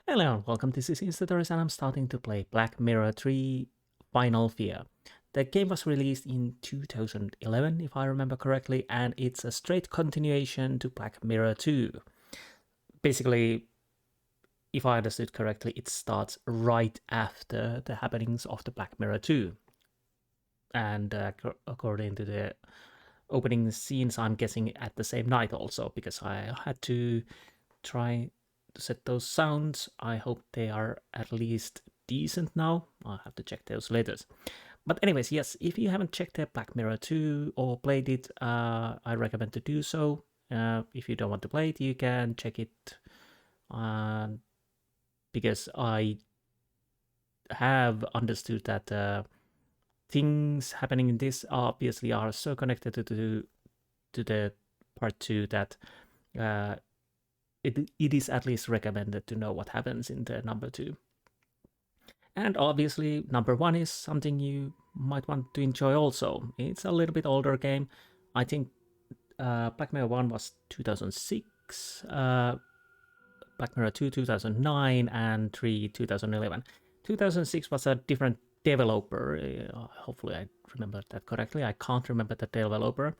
Hello and welcome, this is Insti and I'm starting to play Black Mirror 3 Final Fear. The game was released in 2011, if I remember correctly, and it's a straight continuation to Black Mirror 2. Basically, if I understood correctly, it starts right after the happenings of the Black Mirror 2. And according to the opening scenes, I'm guessing at the same night also, because I had to try to set those sounds. I hope they are at least decent now. I'll have to check those later. But anyways, yes, if you haven't checked out Black Mirror 2 or played it, I recommend to do so. If you don't want to play it, you can check it because I have understood that things happening in this obviously are so connected to the part 2 that it is at least recommended to know what happens in the number 2. And obviously, number 1 is something you might want to enjoy also. It's a little bit older game. I think Black Mirror 1 was 2006, Black Mirror 2 2009, and 3 2011. 2006 was a different developer. Hopefully I remember that correctly. I can't remember the developer.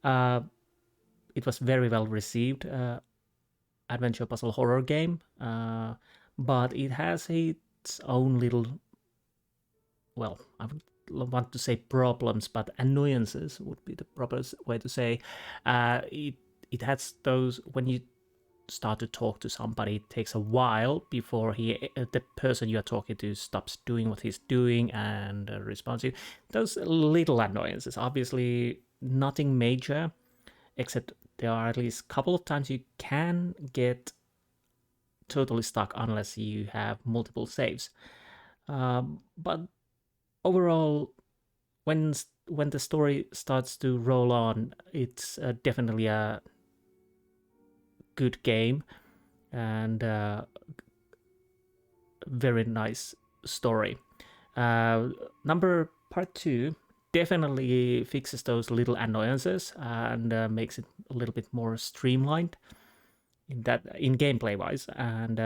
It was very well received. Adventure puzzle horror game, but it has its own little, well, I would want to say problems, but annoyances would be the proper way to say. It has those, when you start to talk to somebody, it takes a while before the person you are talking to stops doing what he's doing and responds to you. Those little annoyances, obviously nothing major, except there are at least a couple of times you can get totally stuck unless you have multiple saves. But overall, when the story starts to roll on, it's definitely a good game and very nice story. Part 2 definitely fixes those little annoyances and makes it a little bit more streamlined in gameplay wise, and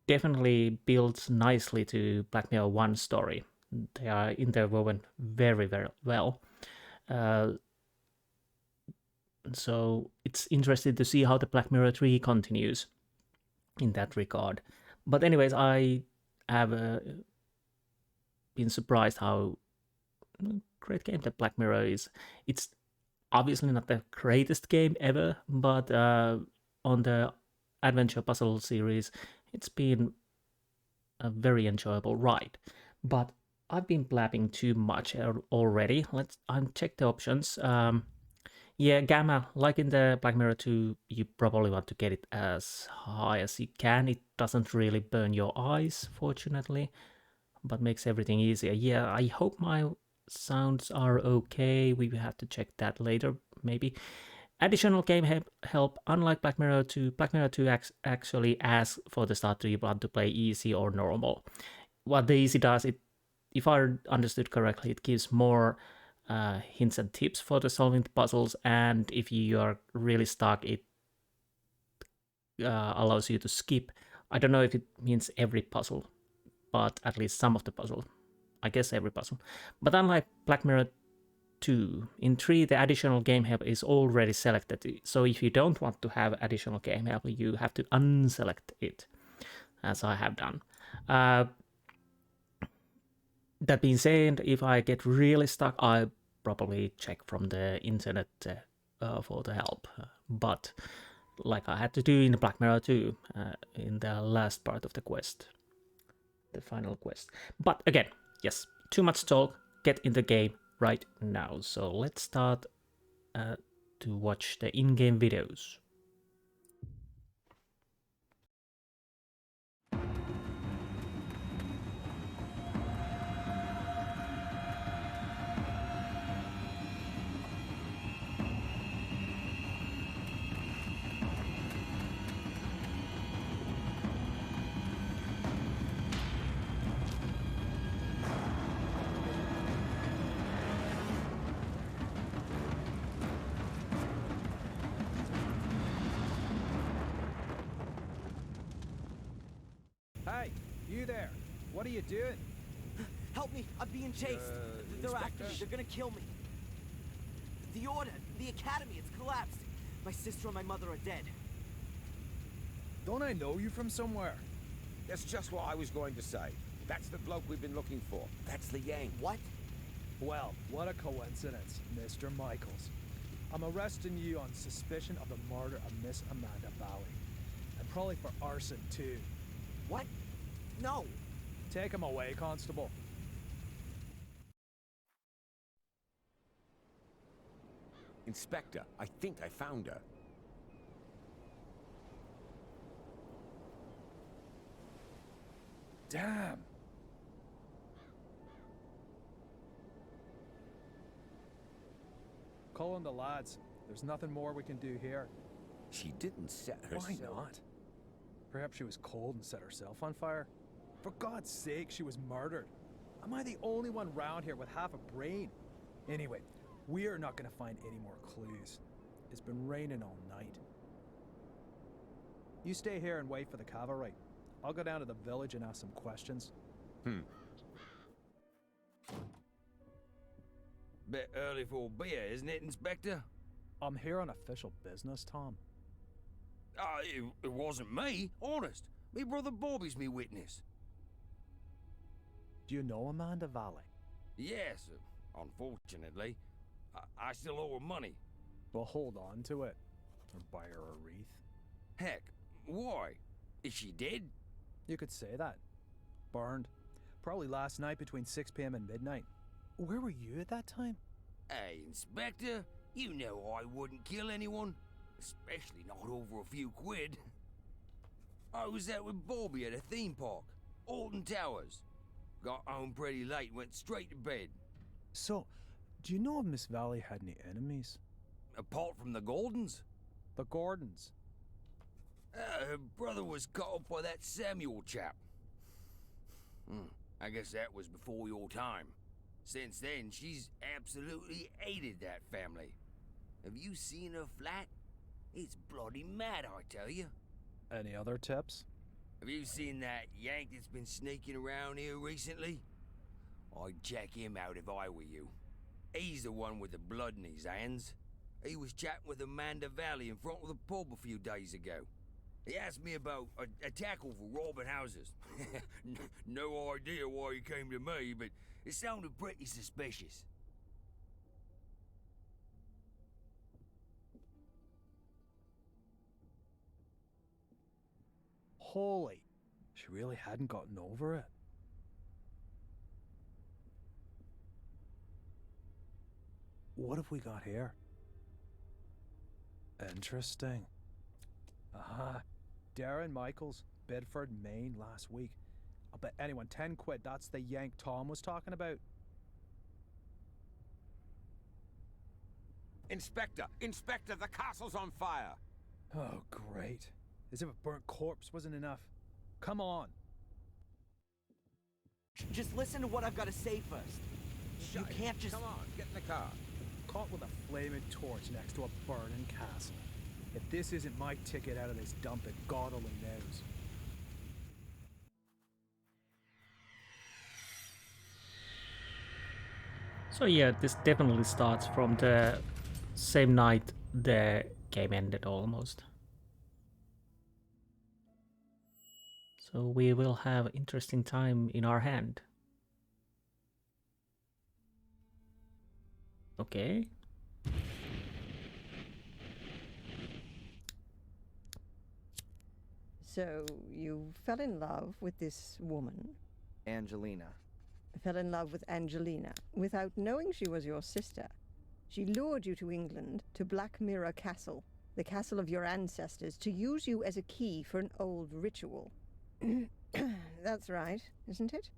definitely builds nicely to Black Mirror 1 story. They are interwoven very, very well. So it's interesting to see how the Black Mirror 3 continues in that regard. But anyways, I have been surprised how great game that Black Mirror is. It's obviously not the greatest game ever, but on the adventure puzzle series, it's been a very enjoyable ride. But I've been blabbing too much already. Let's uncheck the options. Yeah, gamma, like in the Black Mirror 2, you probably want to get it as high as you can. It doesn't really burn your eyes, fortunately, but makes everything easier. Yeah, I hope my sounds are okay. We will have to check that later, maybe. Additional game help, unlike Black Mirror 2, Black Mirror 2 actually asks for the starter you want to play easy or normal. What the easy does, if I understood correctly, it gives more hints and tips for the solving the puzzles, and if you are really stuck, it allows you to skip. I don't know if it means every puzzle, but at least some of the puzzle. I guess every puzzle. But unlike Black Mirror 2, in 3 the additional game help is already selected, so if you don't want to have additional game help, you have to unselect it, as I have done. That being said, if I get really stuck, I probably check from the internet for the help. But like I had to do in Black Mirror 2, in the last part of the quest, the final quest. But again, yes, too much talk, get in the game right now. So let's start to watch the in-game videos. Hey, you there. What are you doing? Help me! I'm being chased! They're after me. They're gonna kill me. The Order, the Academy, it's collapsed. My sister and my mother are dead. Don't I know you from somewhere? That's just what I was going to say. That's the bloke we've been looking for. That's the Yang. What? Well, what a coincidence, Mr. Michaels. I'm arresting you on suspicion of the murder of Miss Amanda Valley. And probably for arson, too. What? No! Take him away, Constable. Inspector, I think I found her. Damn! Call in the lads. There's nothing more we can do here. She didn't set herself... Why not? Perhaps she was cold and set herself on fire? For God's sake, she was murdered. Am I the only one round here with half a brain? Anyway, we are not going to find any more clues. It's been raining all night. You stay here and wait for the cavalry. I'll go down to the village and ask some questions. Bit early for a beer, isn't it, Inspector? I'm here on official business, Tom. It wasn't me, honest. Me brother Bobby's me witness. Do you know Amanda Valley? Yes, unfortunately. I still owe her money. Well, hold on to it. Or buy her a wreath. Heck, why? Is she dead? You could say that. Burned. Probably last night between 6 p.m. and midnight. Where were you at that time? Hey, Inspector, you know I wouldn't kill anyone. Especially not over a few quid. I was out with Bobby at a theme park, Alton Towers. Got home pretty late, went straight to bed. So, do you know if Miss Valley had any enemies? Apart from the Gordons? The Gordons. Her brother was caught up by that Samuel chap. I guess that was before your time. Since then, she's absolutely hated that family. Have you seen her flat? It's bloody mad, I tell you. Any other tips? Have you seen that Yank that's been sneaking around here recently? I'd check him out if I were you. He's the one with the blood in his hands. He was chatting with Amanda Valley in front of the pub a few days ago. He asked me about a tackle for robbing houses. No idea why he came to me, but it sounded pretty suspicious. Holy, she really hadn't gotten over it. What have we got here? Interesting. Aha. Darren Michaels, Bedford, Maine, last week. I'll bet anyone 10 quid that's the Yank Tom was talking about. Inspector! Inspector, the castle's on fire! Oh, great. As if a burnt corpse wasn't enough. Come on. Just listen to what I've got to say first. You can't just... Come on, get in the car. Caught with a flaming torch next to a burning castle. If this isn't my ticket out of this dump, then God only knows. So yeah, this definitely starts from the same night the game ended almost. So we will have interesting time in our hand. Okay. So you fell in love with this woman? Angelina. Fell in love with Angelina without knowing she was your sister. She lured you to England, to Black Mirror Castle, the castle of your ancestors, to use you as a key for an old ritual. That's right, isn't it?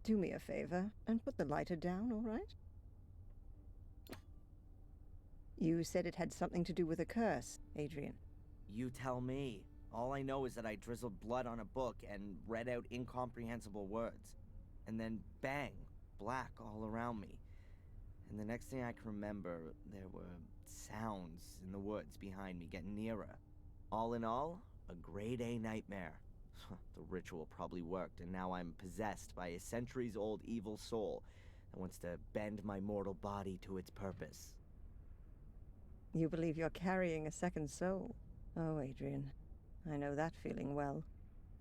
Do me a favor and put the lighter down, all right? You said it had something to do with a curse, Adrian. You tell me. All I know is that I drizzled blood on a book and read out incomprehensible words. And then bang, black all around me. And the next thing I can remember, there were sounds in the woods behind me getting nearer. All in all, a grade A nightmare. The ritual probably worked, and now I'm possessed by a centuries-old evil soul that wants to bend my mortal body to its purpose. You believe you're carrying a second soul? Oh, Adrian, I know that feeling well.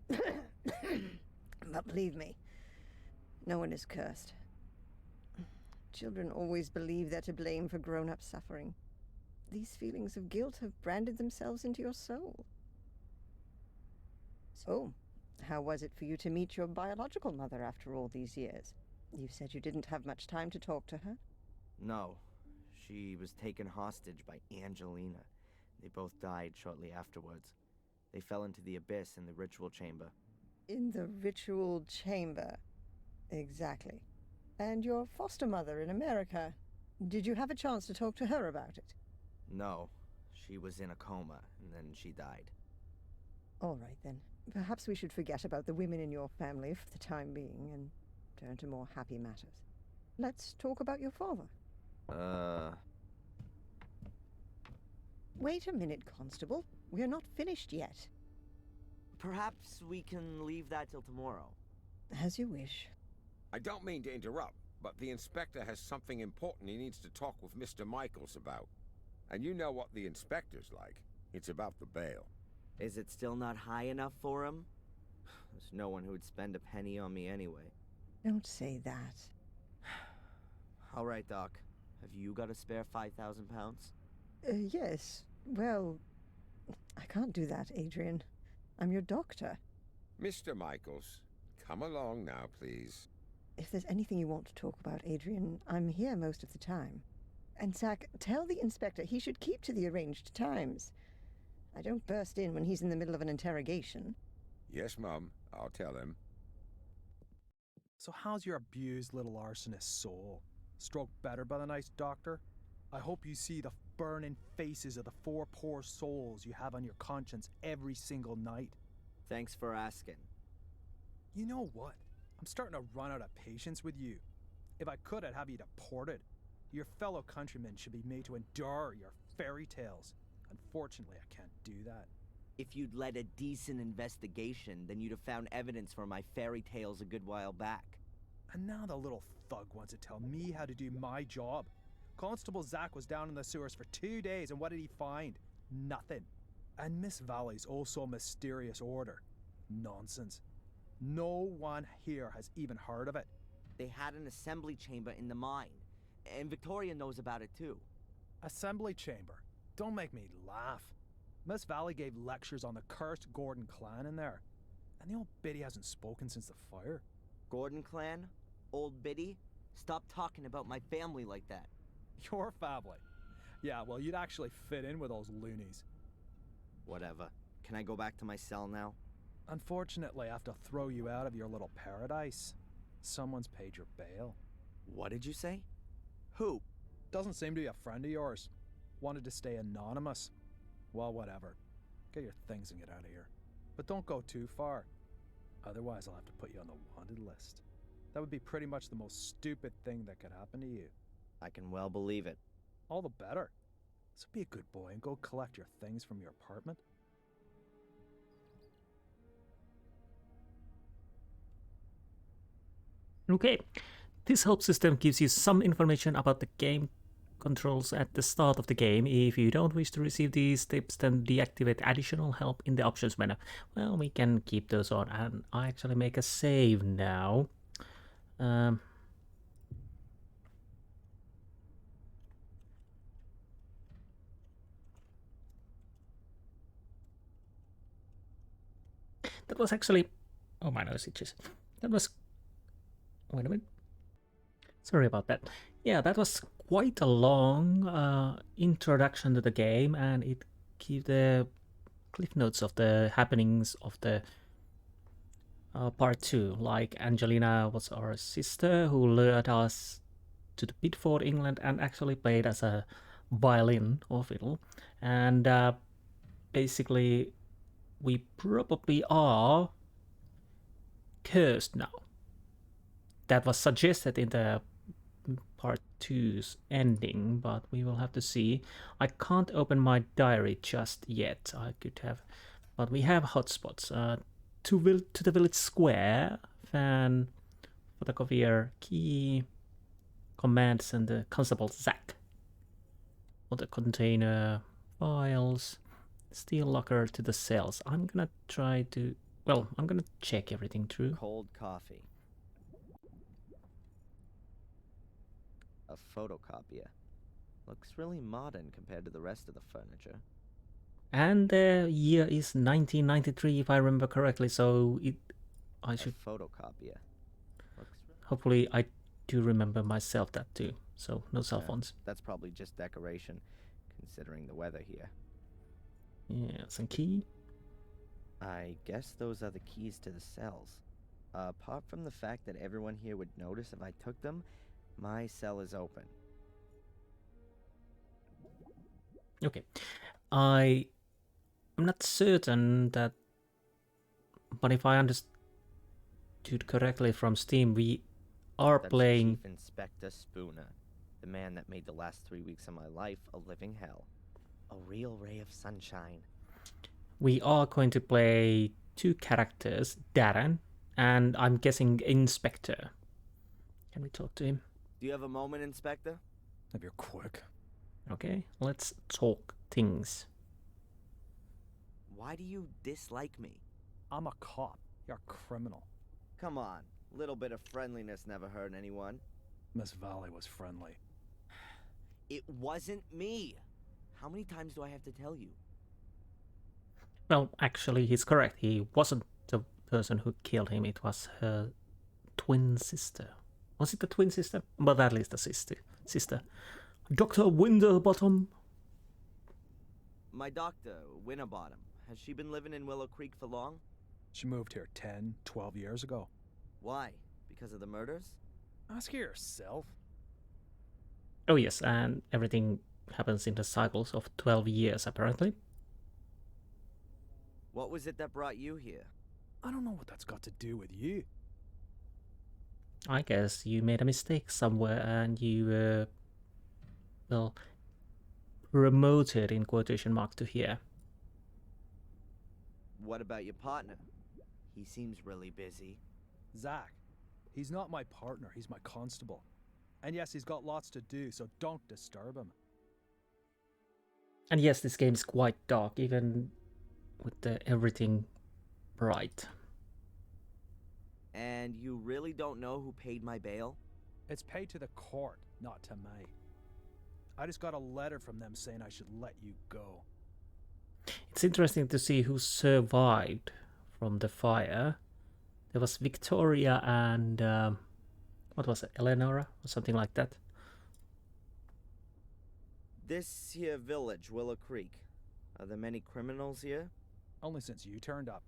But believe me, no one is cursed. Children always believe they're to blame for grown-up suffering. These feelings of guilt have branded themselves into your soul. So, how was it for you to meet your biological mother after all these years? You said you didn't have much time to talk to her. No, she was taken hostage by Angelina. They both died shortly afterwards. They fell into the abyss in the ritual chamber. In the ritual chamber. Exactly. And your foster mother in America. Did you have a chance to talk to her about it? No, she was in a coma, and then she died. All right, then. Perhaps we should forget about the women in your family for the time being and turn to more happy matters. Let's talk about your father. Wait a minute, Constable. We're not finished yet. Perhaps we can leave that till tomorrow. As you wish. I don't mean to interrupt, but the inspector has something important he needs to talk with Mr. Michaels about. And you know what the inspector's like. It's about the bail. Is it still not high enough for him? There's no one who would spend a penny on me anyway. Don't say that. All right, Doc. Have you got a spare 5,000 pounds? Yes. Well, I can't do that, Adrian. I'm your doctor. Mr. Michaels, come along now, please. If there's anything you want to talk about, Adrian, I'm here most of the time. And Zach, tell the inspector he should keep to the arranged times. I don't burst in when he's in the middle of an interrogation. Yes, Mum, I'll tell him. So how's your abused little arsonist soul? Stroke better by the nice doctor? I hope you see the burning faces of the 4 poor souls you have on your conscience every single night. Thanks for asking. You know what? I'm starting to run out of patience with you. If I could, I'd have you deported. Your fellow countrymen should be made to endure your fairy tales. Unfortunately, I can't do that. If you'd led a decent investigation, then you'd have found evidence for my fairy tales a good while back. And now the little thug wants to tell me how to do my job. Constable Zach was down in the sewers for 2 days, and what did he find? Nothing. And Miss Valley's also a mysterious order. Nonsense. No one here has even heard of it. They had an assembly chamber in the mine, and Victoria knows about it too. Assembly chamber? Don't make me laugh. Miss Valley gave lectures on the cursed Gordon clan in there. And the old biddy hasn't spoken since the fire. Gordon clan? Old Biddy? Stop talking about my family like that. Your family? Yeah, well, you'd actually fit in with those loonies. Whatever. Can I go back to my cell now? Unfortunately, I have to throw you out of your little paradise. Someone's paid your bail. What did you say? Who? Doesn't seem to be a friend of yours. Wanted to stay anonymous. Well, whatever. Get your things and get out of here. But don't go too far. Otherwise, I'll have to put you on the wanted list. That would be pretty much the most stupid thing that could happen to you. I can well believe it. All the better. So be a good boy and go collect your things from your apartment. Okay, this help system gives you some information about the game controls at the start of the game. If you don't wish to receive these tips, then deactivate additional help in the options menu. Well, we can keep those on, and I actually make a save now. That was actually... Oh, my nose itches. That was... Wait a minute. Sorry about that. Yeah, that was quite a long introduction to the game, and it gives the cliff notes of the happenings of the part 2. Like, Angelina was our sister who lured us to the Bidford, England, and actually played as a violin or fiddle. And basically, we probably are cursed now. That was suggested in the part 2's ending, but we will have to see. I can't open my diary just yet. I could have, but we have hotspots. to the village square. Fan, photocopier, key, command center, constable Zack. Water container, files, steel locker to the cells. I'm gonna try to... Well, I'm gonna check everything through. Cold coffee. A photocopier. Looks really modern compared to the rest of the furniture. And the year is 1993, if I remember correctly, so I should... A photocopier. Looks Hopefully I do remember myself that too. So, no cell phones. That's probably just decoration, considering the weather here. Yeah, some key. I guess those are the keys to the cells. Apart from the fact that everyone here would notice if I took them, my cell is open. Okay. I'm not certain that... But if I understood correctly from Steam, we are That's playing... Chief Inspector Spooner, the man that made the last 3 weeks of my life a living hell. A real ray of sunshine. We are going to play two characters, Darren, and I'm guessing Inspector. Can we talk to him? Do you have a moment, Inspector? If you're quick. Okay, let's talk things. Why do you dislike me? I'm a cop. You're a criminal. Come on, little bit of friendliness never hurt anyone. Miss Valley was friendly. It wasn't me. How many times do I have to tell you? Well, actually, he's correct. He wasn't the person who killed him. It was her twin sister. Was it the twin sister? But at least the sister. Dr. Winterbottom. My doctor, Winterbottom. Has she been living in Willow Creek for long? She moved here 10, 12 years ago. Why? Because of the murders? Ask her yourself. Oh yes, and everything happens in the cycles of 12 years, apparently. What was it that brought you here? I don't know what that's got to do with you. I guess you made a mistake somewhere and you were, well, promoted in quotation marks to here. What about your partner? He seems really busy. Zach. He's not my partner, he's my constable. And yes, he's got lots to do, so don't disturb him. And yes, this game is quite dark, even with everything bright. And you really don't know who paid my bail? It's paid to the court, not to me. I just got a letter from them saying I should let you go. It's interesting to see who survived from the fire. There was Victoria and what was it, Eleonora or something like that. This here village, Willow Creek. Are there many criminals here? Only since you turned up.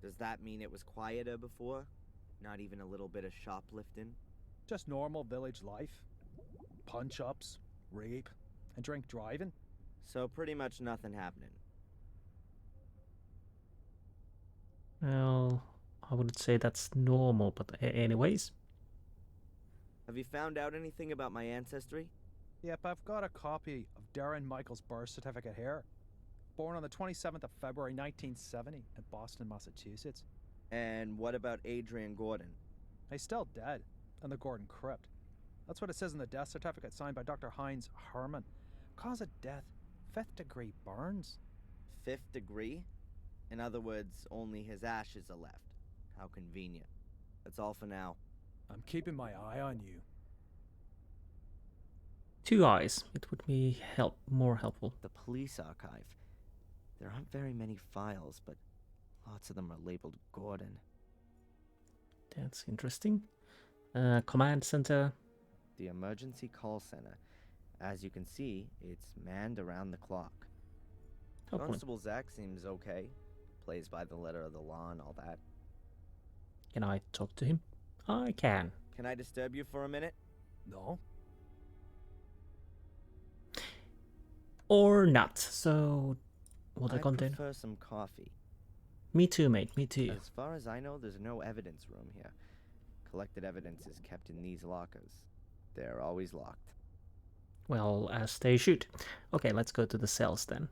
Does that mean it was quieter before? Not even a little bit of shoplifting? Just normal village life. Punch-ups, rape, and drink driving. So pretty much nothing happening. Well, I wouldn't say that's normal, but anyways. Have you found out anything about my ancestry? Yep, I've got a copy of Darren Michaels' birth certificate here. Born on the 27th of February 1970 in Boston, Massachusetts. And what about Adrian Gordon? He's still dead in the Gordon crypt. That's what it says in the death certificate signed by Dr. Heinz Herman. Cause of death, 5th degree burns. 5th degree? In other words, only his ashes are left. How convenient. That's all for now. I'm keeping my eye on you. 2 eyes. It would be more helpful. The police archive. There aren't very many files, but lots of them are labeled Gordon. That's interesting. Command center. The emergency call center. As you can see, it's manned around the clock. Constable Zach seems okay. Plays by the letter of the law and all that. Can I talk to him? I can. Can I disturb you for a minute? No? Or not. So, what the content? I prefer some coffee. Me too, mate. Me too. As far as I know, there's no evidence room here. Collected evidence is kept in these lockers. They're always locked. Well, as they should. Okay, let's go to the cells then.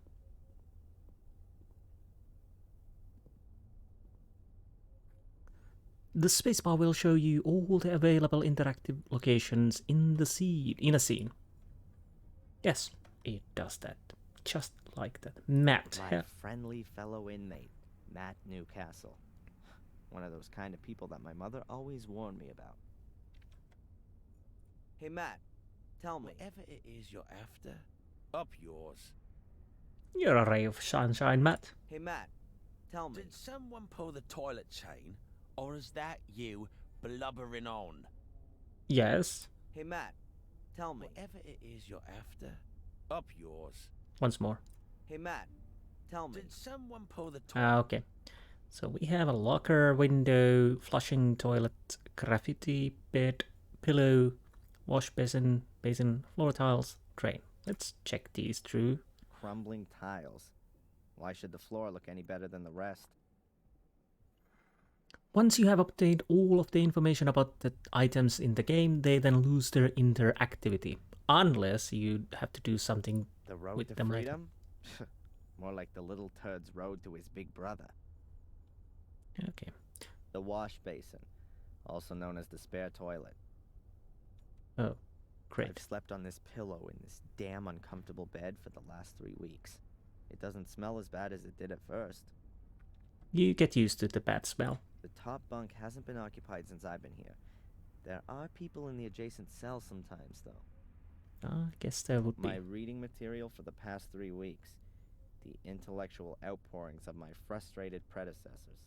The spacebar will show you all the available interactive locations in a scene. Yes, it does that. Just like that. Matt. My friendly fellow inmate, Matt Newcastle. One of those kind of people that my mother always warned me about. Hey, Matt, tell me. Whatever it is you're after, up yours. You're a ray of sunshine, Matt. Hey, Matt, tell me. Did someone pull the toilet chain, or is that you blubbering on? Yes. Hey, Matt, tell me. Whatever it is you're after, up yours. Once more. Hey, Matt, tell me. Did someone pull the toilet? Okay. So we have a locker, window, flushing toilet, graffiti, bed, pillow, wash basin, floor tiles, drain. Let's check these through. Crumbling tiles. Why should the floor look any better than the rest? Once you have obtained all of the information about the items in the game, they then lose their interactivity. Unless you have to do something The road with to them later. freedom? More like the little turd's road to his big brother. Okay. The wash basin, also known as the spare toilet. Oh, great. I've slept on this pillow in this damn uncomfortable bed for the last 3 weeks. It doesn't smell as bad as it did at first. You get used to the bad smell. The top bunk hasn't been occupied since I've been here. There are people in the adjacent cell sometimes, though. I guess there would be. My reading material for the past 3 weeks. The intellectual outpourings of my frustrated predecessors.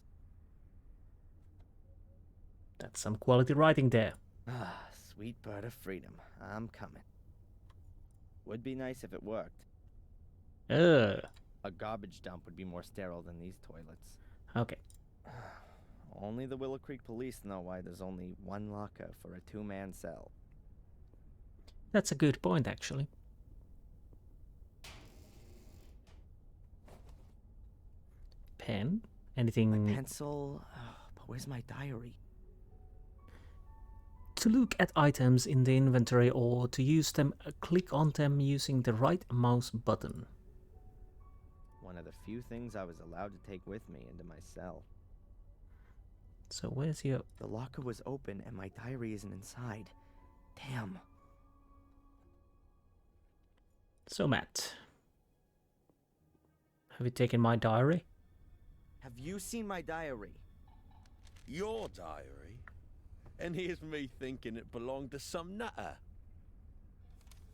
That's some quality writing there. Ah, sweet bird of freedom. I'm coming. Would be nice if it worked. Ugh. A garbage dump would be more sterile than these toilets. Okay. Only the Willow Creek police know why there's only one locker for a 2-man cell. That's a good point, actually. Pen? Anything? My pencil? Oh, but where's my diary? To look at items in the inventory or to use them, click on them using the right mouse button. One of the few things I was allowed to take with me into my cell. So where's your... The locker was open and my diary isn't inside. Damn. So Matt, have you taken my diary? Have you seen my diary? Your diary? And here's me thinking it belonged to some nutter.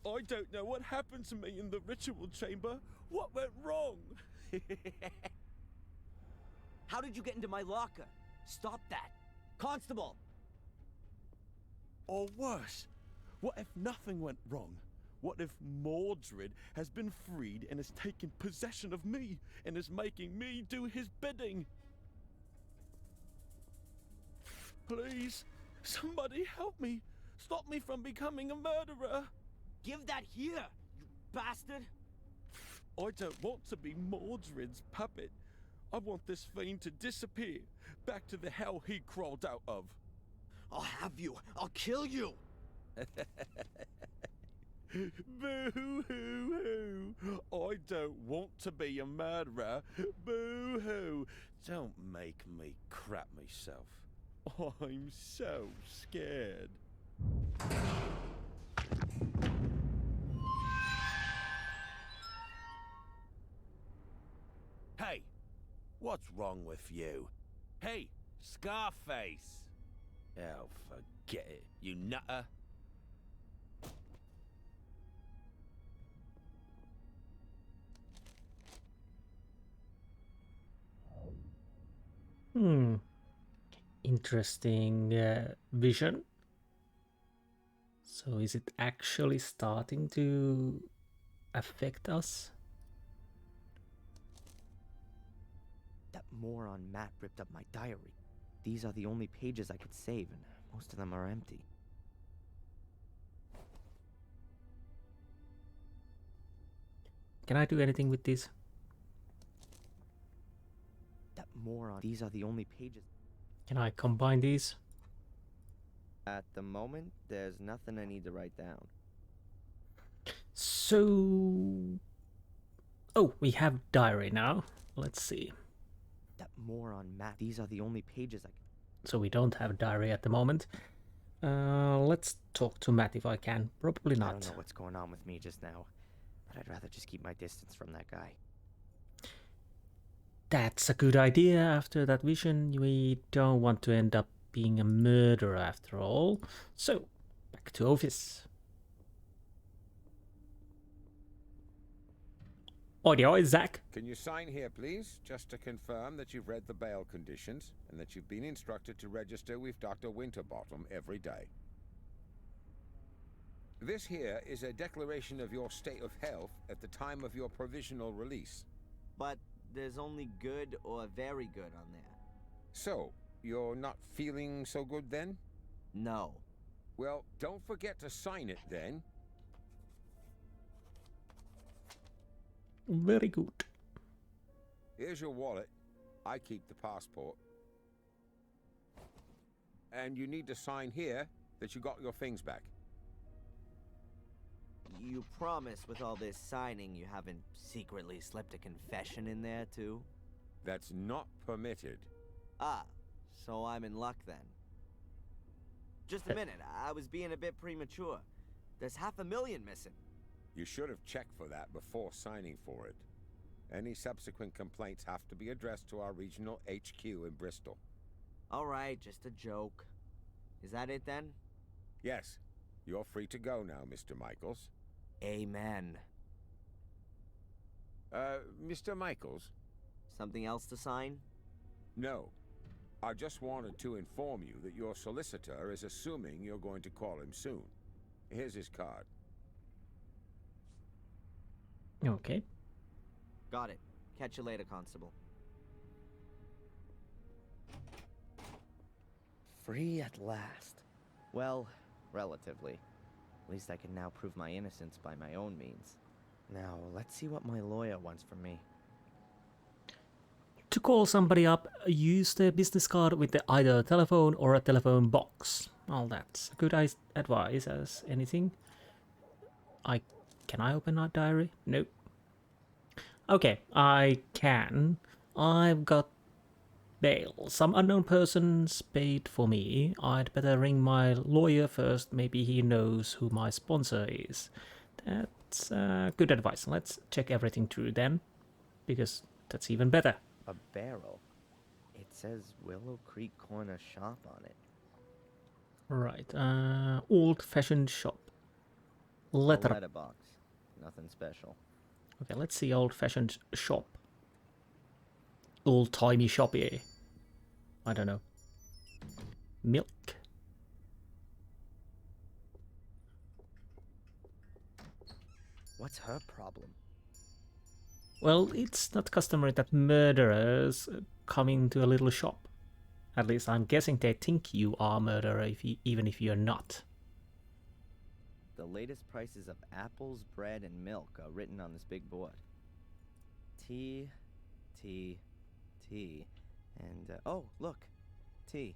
I don't know what happened to me in the ritual chamber. What went wrong? How did you get into my locker? Stop that. Constable! Or worse, what if nothing went wrong? What if Mordred has been freed and has taken possession of me and is making me do his bidding? Please, somebody help me. Stop me from becoming a murderer. Give that here, you bastard! I don't want to be Mordred's puppet. I want this fiend to disappear, back to the hell he crawled out of. I'll have you. I'll kill you. Boo-hoo-hoo. I don't want to be a murderer. Boo-hoo. Don't make me crap myself. I'm so scared. Hey, what's wrong with you? Hey, Scarface! Oh, forget it, you nutter. Interesting vision. So is it actually starting to affect us? That moron Matt ripped up my diary. These are the only pages I could save, and most of them are empty. Can I do anything with these? That moron. These are the only pages. Can I combine these? At the moment, there's nothing I need to write down. So... Oh, we have diary now. Let's see. That moron Matt. These are the only pages I so we don't have a diary at the moment. Let's talk to Matt if I can. Probably I don't not. know what's going on with me just now, but I'd rather just keep my distance from that guy. That's a good idea. After that vision, we don't want to end up being a murderer after all. So, back to office. Oi, Zach. Can you sign here, please? Just to confirm that you've read the bail conditions and that you've been instructed to register with Dr. Winterbottom every day. This here is a declaration of your state of health at the time of your provisional release. But there's only good or very good on there. So, you're not feeling so good then? No. Well, don't forget to sign it then. Very good. Here's your wallet. I keep the passport. And you need to sign here that you got your things back. You promise with all this signing you haven't secretly slipped a confession in there, too? That's not permitted. Ah, so I'm in luck then. Just a minute, I was being a bit premature. There's $500,000 missing. You should have checked for that before signing for it. Any subsequent complaints have to be addressed to our regional HQ in Bristol. Alright, just a joke. Is that it then? Yes, you're free to go now, Mr. Michaels. Amen. Mr. Michaels? Something else to sign? No. I just wanted to inform you that your solicitor is assuming you're going to call him soon. Here's his card. Okay. Got it. Catch you later, Constable. Free at last. Well, relatively. At least I can now prove my innocence by my own means. Now, let's see what my lawyer wants from me. To call somebody up, use the business card with either a telephone or a telephone box. Well, that's good advice as anything. Can I open our diary? Nope. Okay, I can. I've got bail. Some unknown person's paid for me. I'd better ring my lawyer first. Maybe he knows who my sponsor is. That's good advice. Let's check everything through then, because that's even better. A barrel. It says Willow Creek Corner Shop on it. Right, old-fashioned shop. A letterbox. Nothing special. Okay, let's see old-fashioned shop. Old-timey shop here. I don't know. Milk. What's her problem? Well, it's not customary that murderers come into a little shop. At least I'm guessing they think you are a murderer even if you're not. The latest prices of apples, bread, and milk are written on this big board. Tea, tea, tea, and oh, look, tea.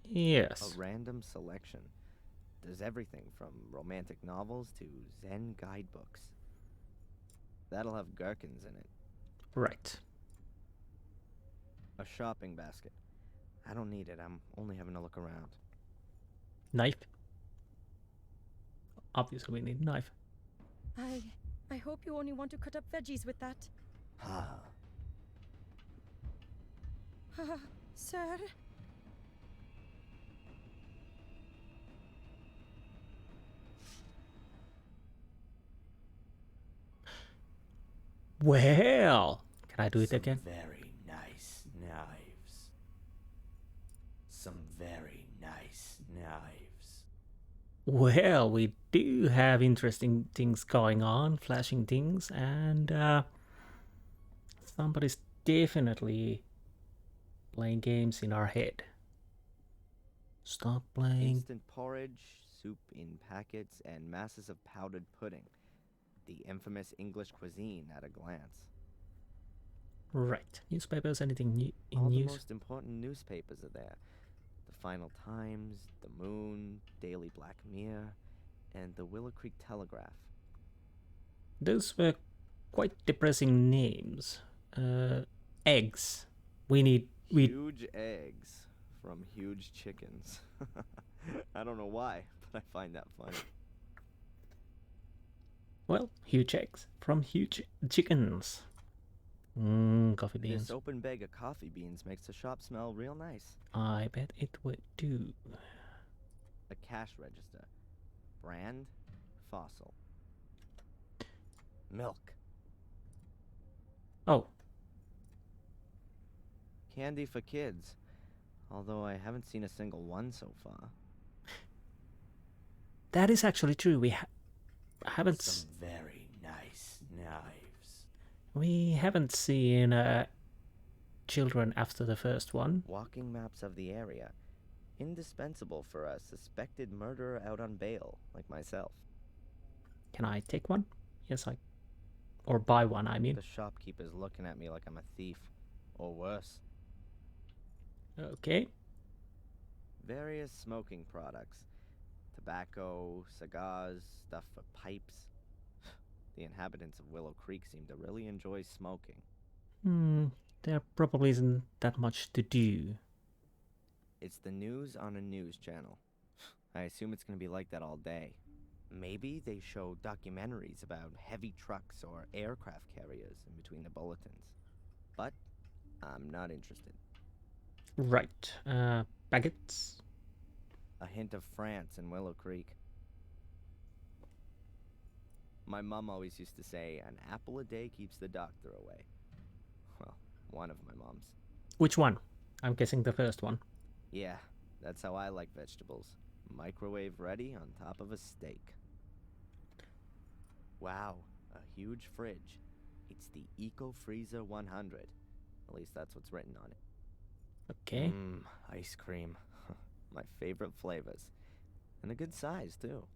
Yes. A random selection. There's everything from romantic novels to Zen guidebooks. That'll have gherkins in it. Right. A shopping basket. I don't need it. I'm only having a look around. Knife. Obviously we need a knife. I hope you only want to cut up veggies with that. Sir? Well, can I do it again? Very nice knives. Some very nice knives. Well, we do have interesting things going on, flashing things, and somebody's definitely playing games in our head. Stop playing. Instant porridge, soup in packets, and masses of powdered pudding. The infamous English cuisine at a glance. Right. Newspapers, anything new in All news? the most important newspapers are there. The Final Times, The Moon, Daily Black Mirror, and the Willow Creek Telegraph. Those were quite depressing names. Eggs. We Huge eggs. from huge chickens. I don't know why, but I find that funny. Well, huge eggs from huge chickens. Coffee beans. This open bag of coffee beans makes the shop smell real nice. I bet it would do. A cash register. Brand, Fossil. Milk. Oh, Candy for kids. Although I haven't seen a single one so far. that is actually true. We haven't Some very nice knives. we haven't seen children after the first one. Walking maps of the area. Indispensable for a suspected murderer out on bail, like myself. Can I take one? Yes, or buy one, I mean. The shopkeeper's looking at me like I'm a thief. Or worse. Okay. Various smoking products. Tobacco, cigars, stuff for pipes. The inhabitants of Willow Creek seem to really enjoy smoking. There probably isn't that much to do. It's the news on a news channel. I assume it's gonna be like that all day. Maybe they show documentaries about heavy trucks or aircraft carriers in between the bulletins. But I'm not interested. Right. Baguettes. A hint of France in Willow Creek. My mom always used to say, an apple a day keeps the doctor away. Well, one of my moms. Which one? I'm guessing the first one. Yeah, that's how I like vegetables. Microwave ready on top of a steak. Wow, a huge fridge. It's the Eco Freezer 100. At least that's what's written on it. Okay. Ice cream. My favorite flavors. And a good size, too.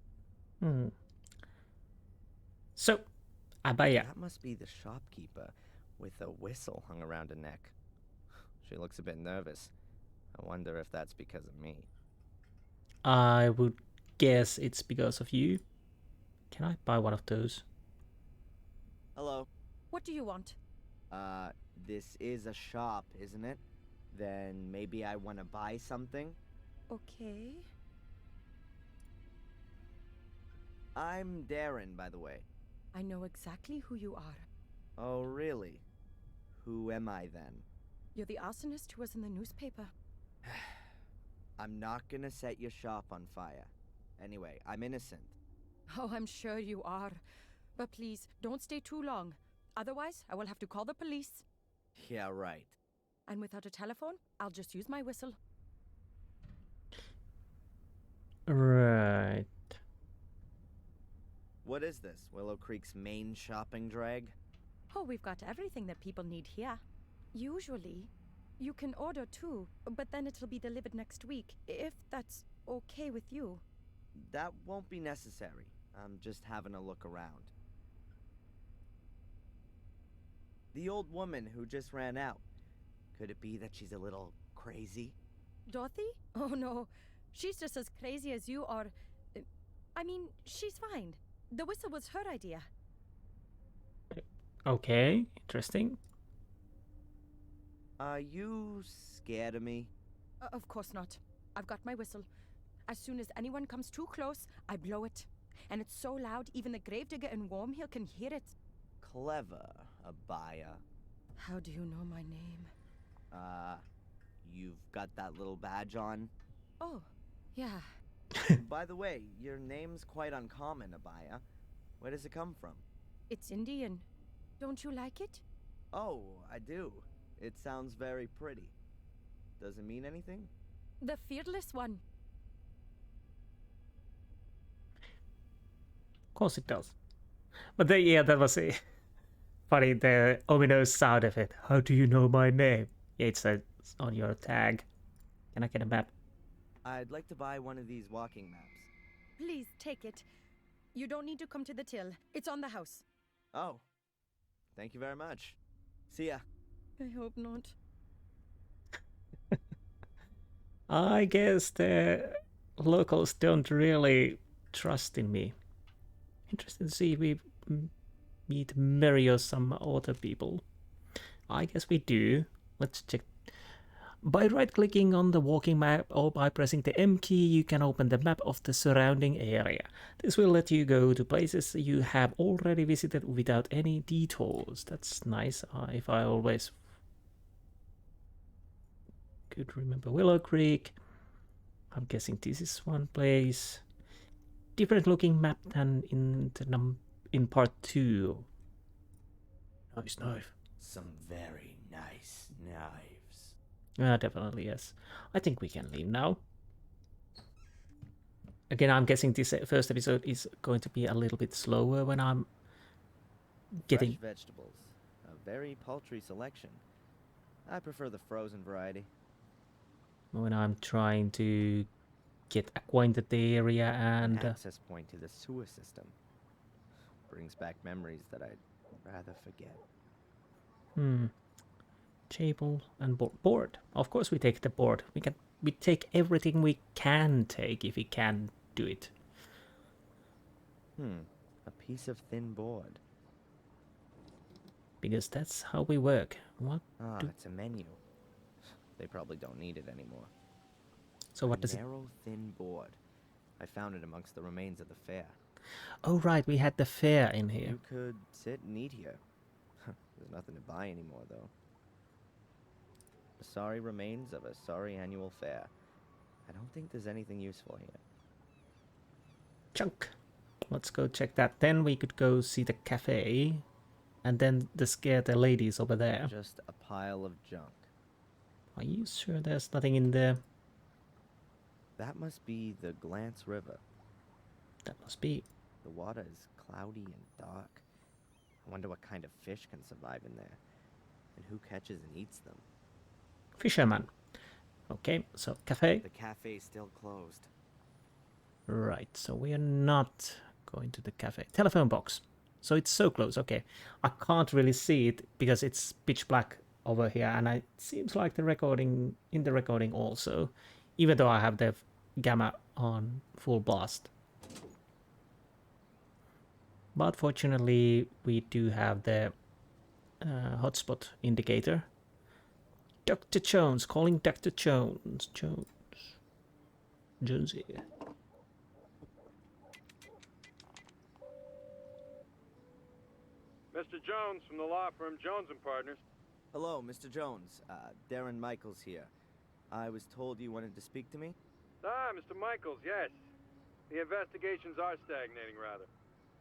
So, Abaya. That must be the shopkeeper with a whistle hung around her neck. She looks a bit nervous. I wonder if that's because of me. I would guess it's because of you. Can I buy one of those? Hello. What do you want? This is a shop, isn't it? Then maybe I want to buy something? Okay. I'm Darren, by the way. I know exactly who you are. Oh, really? Who am I then? You're the arsonist who was in the newspaper. I'm not gonna set your shop on fire. Anyway, I'm innocent. Oh, I'm sure you are. But please, don't stay too long. Otherwise, I will have to call the police. Yeah, right. And without a telephone, I'll just use my whistle. Right. What is this? Willow Creek's main shopping drag? Oh, we've got everything that people need here. Usually, you can order too, but then it'll be delivered next week, if that's okay with you. That won't be necessary. I'm just having a look around. The old woman who just ran out. Could it be that she's a little crazy? Dorothy? Oh no, she's just as crazy as you are. I mean, she's fine. The whistle was her idea. Okay, interesting. Are you scared of me? Of course not. I've got my whistle. As soon as anyone comes too close, I blow it. And it's so loud, even the gravedigger in Wormhill can hear it. Clever, Abaya. How do you know my name? You've got that little badge on? Oh, yeah. By the way, your name's quite uncommon, Abaya. Where does it come from? It's Indian. Don't you like it? Oh, I do. It sounds very pretty. Does it mean anything? The fearless one. Of course it does. But then, yeah, that was funny, the ominous sound of it. How do you know my name? Yeah, it's on your tag. Can I get a map? I'd like to buy one of these walking maps. Please, take it. You don't need to come to the till. It's on the house. Oh. Thank you very much. See ya. I hope not. I guess the locals don't really trust in me. Interesting to see if we meet Mary or some other people. I guess we do. Let's check. By right-clicking on the walking map or by pressing the M key, you can open the map of the surrounding area. This will let you go to places you have already visited without any detours. That's nice. If I always could remember Willow Creek. I'm guessing this is one place. Different looking map than in the in part 2. Nice knife. Some very nice knives. Definitely, yes. I think we can leave now. Again, I'm guessing this first episode is going to be a little bit slower when I'm getting... Fresh vegetables. A very paltry selection. I prefer the frozen variety. When I'm trying to get acquainted the area and... An access point to the sewer system. Brings back memories that I'd rather forget. Table and board. Of course we take the board. We take everything we can take if we can do it. A piece of thin board. Because that's how we work. What? It's a menu. They probably don't need it anymore. So what does it... Narrow, thin board. I found it amongst the remains of the fair. Oh right, we had the fair in here. You could sit and eat here. There's nothing to buy anymore, though. The sorry remains of a sorry annual fair. I don't think there's anything useful here. Chunk. Let's go check that. Then we could go see the cafe. And then scare the ladies over there. Just a pile of junk. Are you sure there's nothing in there? That must be the Glance River. That must be. The water is cloudy and dark. I wonder what kind of fish can survive in there. And who catches and eats them. Fisherman. Okay, so cafe. The cafe's still closed. Right, so we are not going to the cafe. Telephone box. So it's so close, okay. I can't really see it because it's pitch black over here, and it seems like the recording also, even though I have the gamma on full blast. But fortunately, we do have the hotspot indicator. Dr. Jones, calling Dr. Jones. Jonesy. Mr. Jones from the law firm Jones & Partners. Hello, Mr. Jones. Darren Michaels here. I was told you wanted to speak to me? Ah, Mr. Michaels, yes. The investigations are stagnating, rather.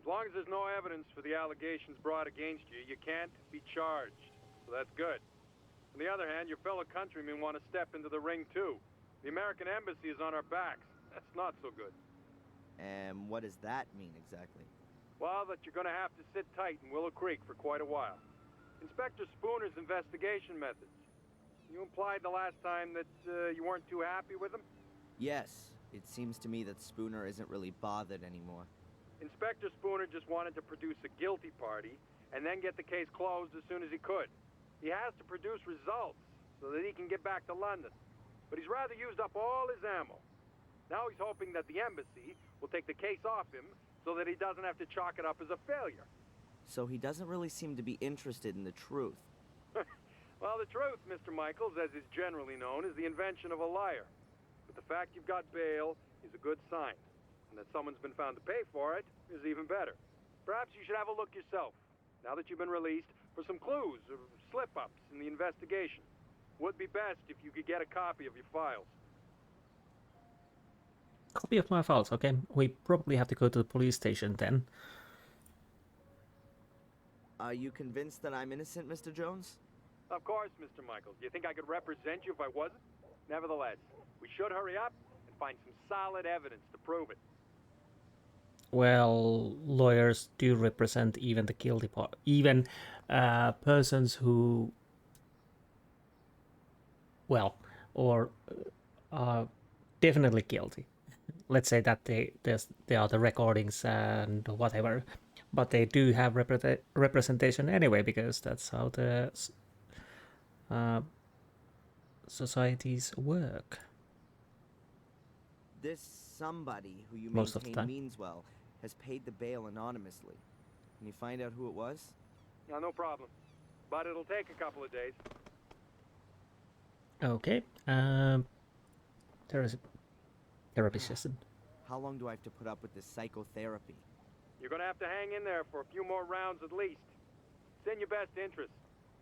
As long as there's no evidence for the allegations brought against you, you can't be charged. So that's good. On the other hand, your fellow countrymen want to step into the ring, too. The American embassy is on our backs. That's not so good. And what does that mean, exactly? Well, that you're going to have to sit tight in Willow Creek for quite a while. Inspector Spooner's investigation methods. You implied the last time that you weren't too happy with him? Yes. It seems to me that Spooner isn't really bothered anymore. Inspector Spooner just wanted to produce a guilty party and then get the case closed as soon as he could. He has to produce results so that he can get back to London. But he's rather used up all his ammo. Now he's hoping that the embassy will take the case off him so that he doesn't have to chalk it up as a failure. So he doesn't really seem to be interested in the truth. Well, the truth, Mr. Michaels, as is generally known, is the invention of a liar. But the fact you've got bail is a good sign. And that someone's been found to pay for it is even better. Perhaps you should have a look yourself, now that you've been released, for some clues or slip-ups in the investigation. Would be best if you could get a copy of your files. Copy of my files, okay. We probably have to go to the police station then. Are you convinced that I'm innocent, Mr. Jones? Of course, Mr. Michaels. Do you think I could represent you if I wasn't? Nevertheless, we should hurry up and find some solid evidence to prove it. Well, lawyers do represent even the guilty part, even persons who, well, or are definitely guilty. Let's say that they are the recordings and whatever, but they do have representation anyway, because that's how the societies work. This somebody who you Most of the maintain time. means well has paid the bail anonymously. Can you find out who it was? No problem. But it'll take a couple of days. Okay. There is a therapy session. How long do I have to put up with this psychotherapy? You're gonna have to hang in there for a few more rounds at least. It's in your best interest.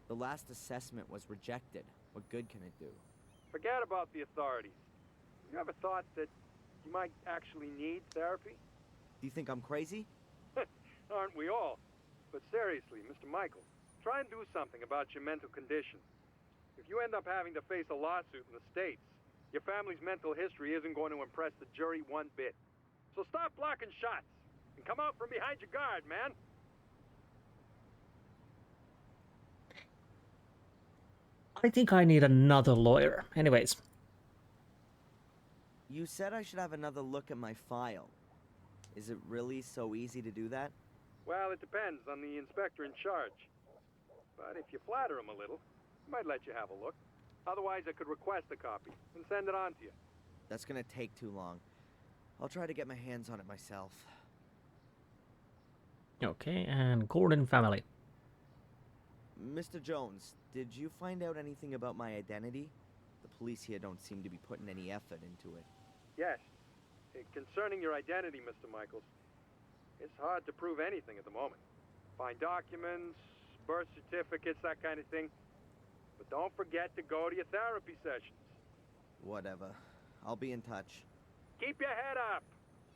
The last assessment was rejected. What good can it do? Forget about the authorities. You ever thought that you might actually need therapy? Do you think I'm crazy? Aren't we all? But seriously, Mr. Michaels, try and do something about your mental condition. If you end up having to face a lawsuit in the States, your family's mental history isn't going to impress the jury one bit. So stop blocking shots and come out from behind your guard, man. I think I need another lawyer. Anyways. You said I should have another look at my file. Is it really so easy to do that? Well, it depends on the inspector in charge. But if you flatter him a little, he might let you have a look. Otherwise, I could request a copy and send it on to you. That's gonna take too long. I'll try to get my hands on it myself. Okay, and Gordon family. Mr. Jones, did you find out anything about my identity? The police here don't seem to be putting any effort into it. Yes. Concerning your identity, Mr. Michaels, it's hard to prove anything at the moment. Find documents, birth certificates, that kind of thing. But don't forget to go to your therapy sessions. Whatever. I'll be in touch. Keep your head up.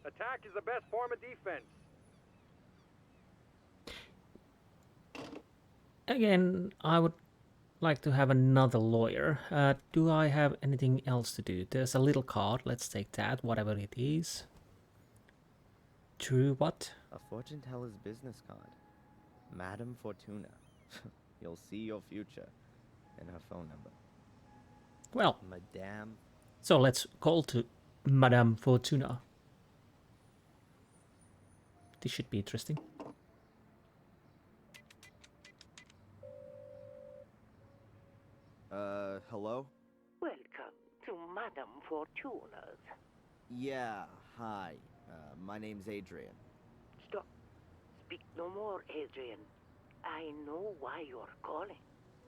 Attack is the best form of defense. Again, I would like to have another lawyer. Do I have anything else to do? There's a little card. Let's take that, whatever it is. True what? A fortune teller's business card. Madame Fortuna. You'll see your future. And her phone number. Well, Madame. so let's call to Madame Fortuna. This should be interesting. Hello? Welcome to Madame Fortuna's. Yeah, hi. My name's Adrian. Stop. Speak no more, Adrian. I know why you're calling.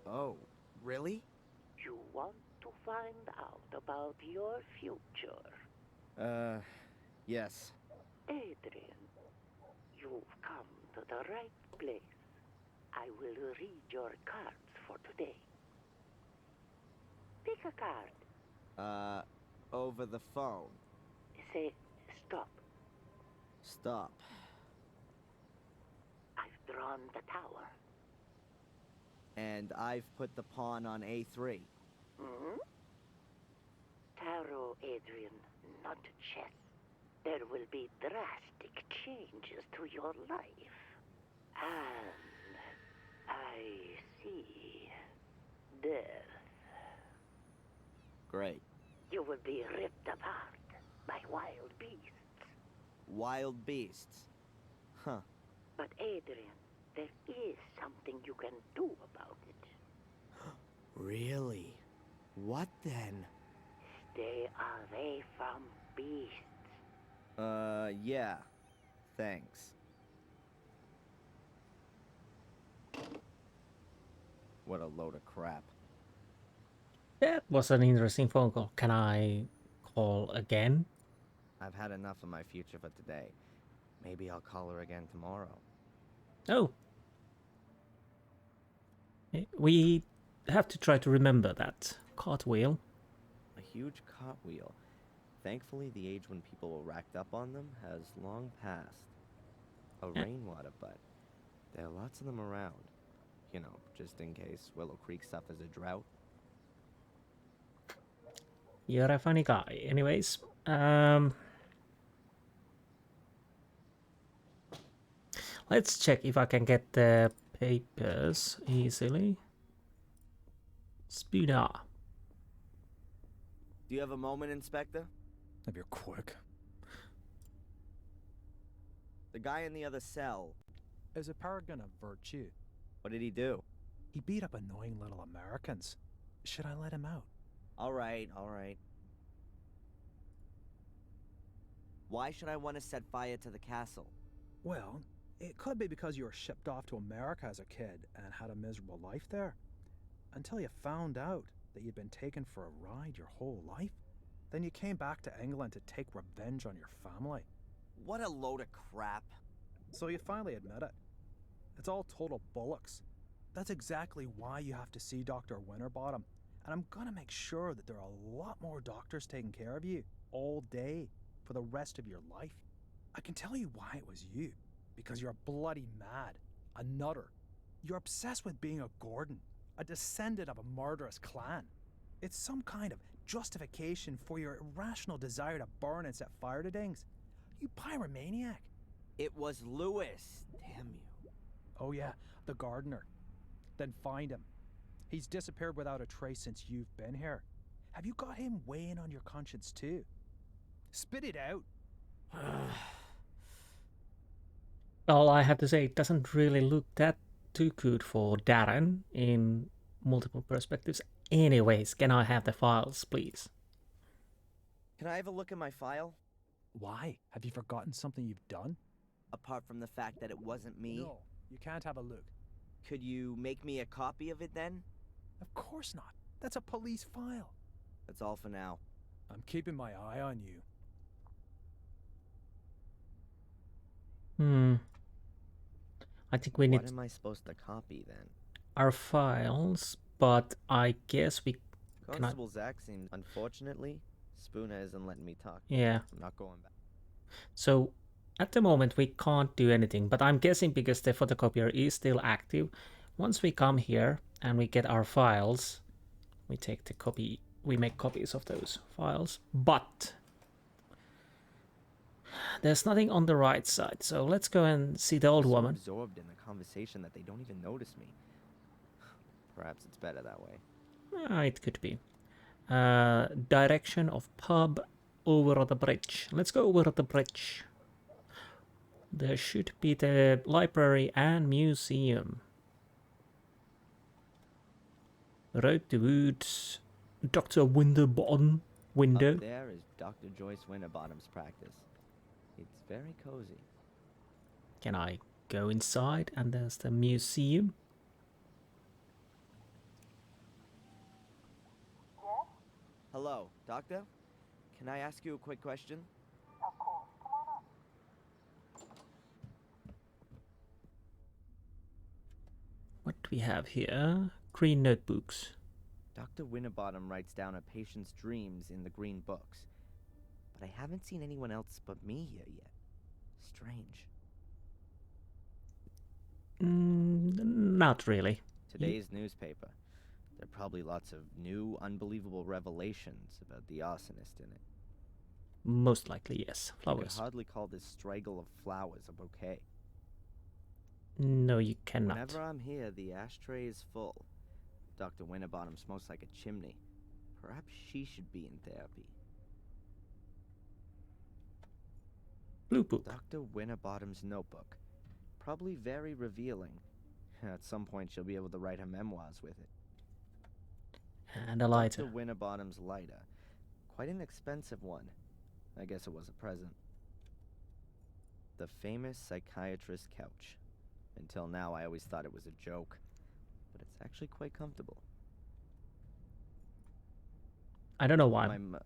Oh, really? You want to find out about your future. Yes. Adrian, you've come to the right place. I will read your cards for today. Pick a card. Over the phone. Say stop. Stop. I've drawn the tower. And I've put the pawn on A3. Hmm? Tarot, Adrian, not chess. There will be drastic changes to your life. And I see death. Great. You will be ripped apart by wild beasts. Wild beasts? Huh. But Adrian, there is something you can do about it. Really? What then? Stay away from beasts. Yeah. Thanks. What a load of crap. That was an interesting phone call. Can I call again? I've had enough of my future for today. Maybe I'll call her again tomorrow. Oh. We have to try to remember that. Cartwheel. A huge cartwheel. Thankfully, the age when people were racked up on them has long passed. A rainwater butt. There are lots of them around. You know, just in case Willow Creek suffers a drought. You're a funny guy. Anyways, let's check if I can get the papers easily. Spooner. Do you have a moment, Inspector? If you're quick. The guy in the other cell. Is a paragon of virtue. What did he do? He beat up annoying little Americans. Should I let him out? All right, all right. Why should I want to set fire to the castle? Well, it could be because you were shipped off to America as a kid and had a miserable life there. Until you found out that you'd been taken for a ride your whole life? Then you came back to England to take revenge on your family. What a load of crap. So you finally admit it. It's all total bollocks. That's exactly why you have to see Dr. Winterbottom. And I'm gonna make sure that there are a lot more doctors taking care of you all day for the rest of your life. I can tell you why it was you. Because you're bloody mad. A nutter. You're obsessed with being a Gordon. A descendant of a murderous clan. It's some kind of justification for your irrational desire to burn and set fire to things. You pyromaniac. It was Lewis. Damn you. Oh yeah, the gardener. Then find him. He's disappeared without a trace since you've been here. Have you got him weighing on your conscience too? Spit it out. All I have to say, it doesn't really look that too good for Darren in multiple perspectives. Anyways, can I have the files, please? Can I have a look at my file? Why? Have you forgotten something you've done? Apart from the fact that it wasn't me? No, you can't have a look. Could you make me a copy of it then? Of course not. That's a police file. That's all for now. I'm keeping my eye on you. I think we need What am I supposed to copy then? our files, but I guess we cannot. Constable Zach seems... Unfortunately, Spooner isn't letting me talk. Yeah. I'm not going back. So at the moment we can't do anything, but I'm guessing because the photocopier is still active, once we come here and we get our files, we take the copy, we make copies of those files, but there's nothing on the right side, so let's go and see the old I'm so woman. absorbed in the conversation that they don't even notice me. Perhaps it's better that way. It could be. Direction of pub over the bridge. Let's go over the bridge. There should be the library and museum. Road to Woods. Dr. Winterbottom. Window. Up there is Dr. Joyce Winterbottom's practice. It's very cozy. Can I go inside? And there's the museum. Hello, Doctor? Can I ask you a quick question? Of course. Come on up. What do we have here? Green notebooks. Dr. Winterbottom writes down a patient's dreams in the green books. But I haven't seen anyone else but me here yet. Strange. Not really. Today's newspaper. There are probably lots of new, unbelievable revelations about the arsonist in it. Most likely, yes. I could Flowers. hardly call this straggle of flowers a bouquet. No, you cannot. Whenever I'm here, the ashtray is full. Dr. Winterbottom smokes like a chimney. Perhaps she should be in therapy. Blue book. Dr. Winterbottom's notebook. Probably very revealing. At some point, she'll be able to write her memoirs with it. And a lighter. Dr. Winterbottom's lighter. Quite an expensive one. I guess it was a present. The famous psychiatrist's couch. Until now, I always thought it was a joke. But it's actually quite comfortable. I don't know why. My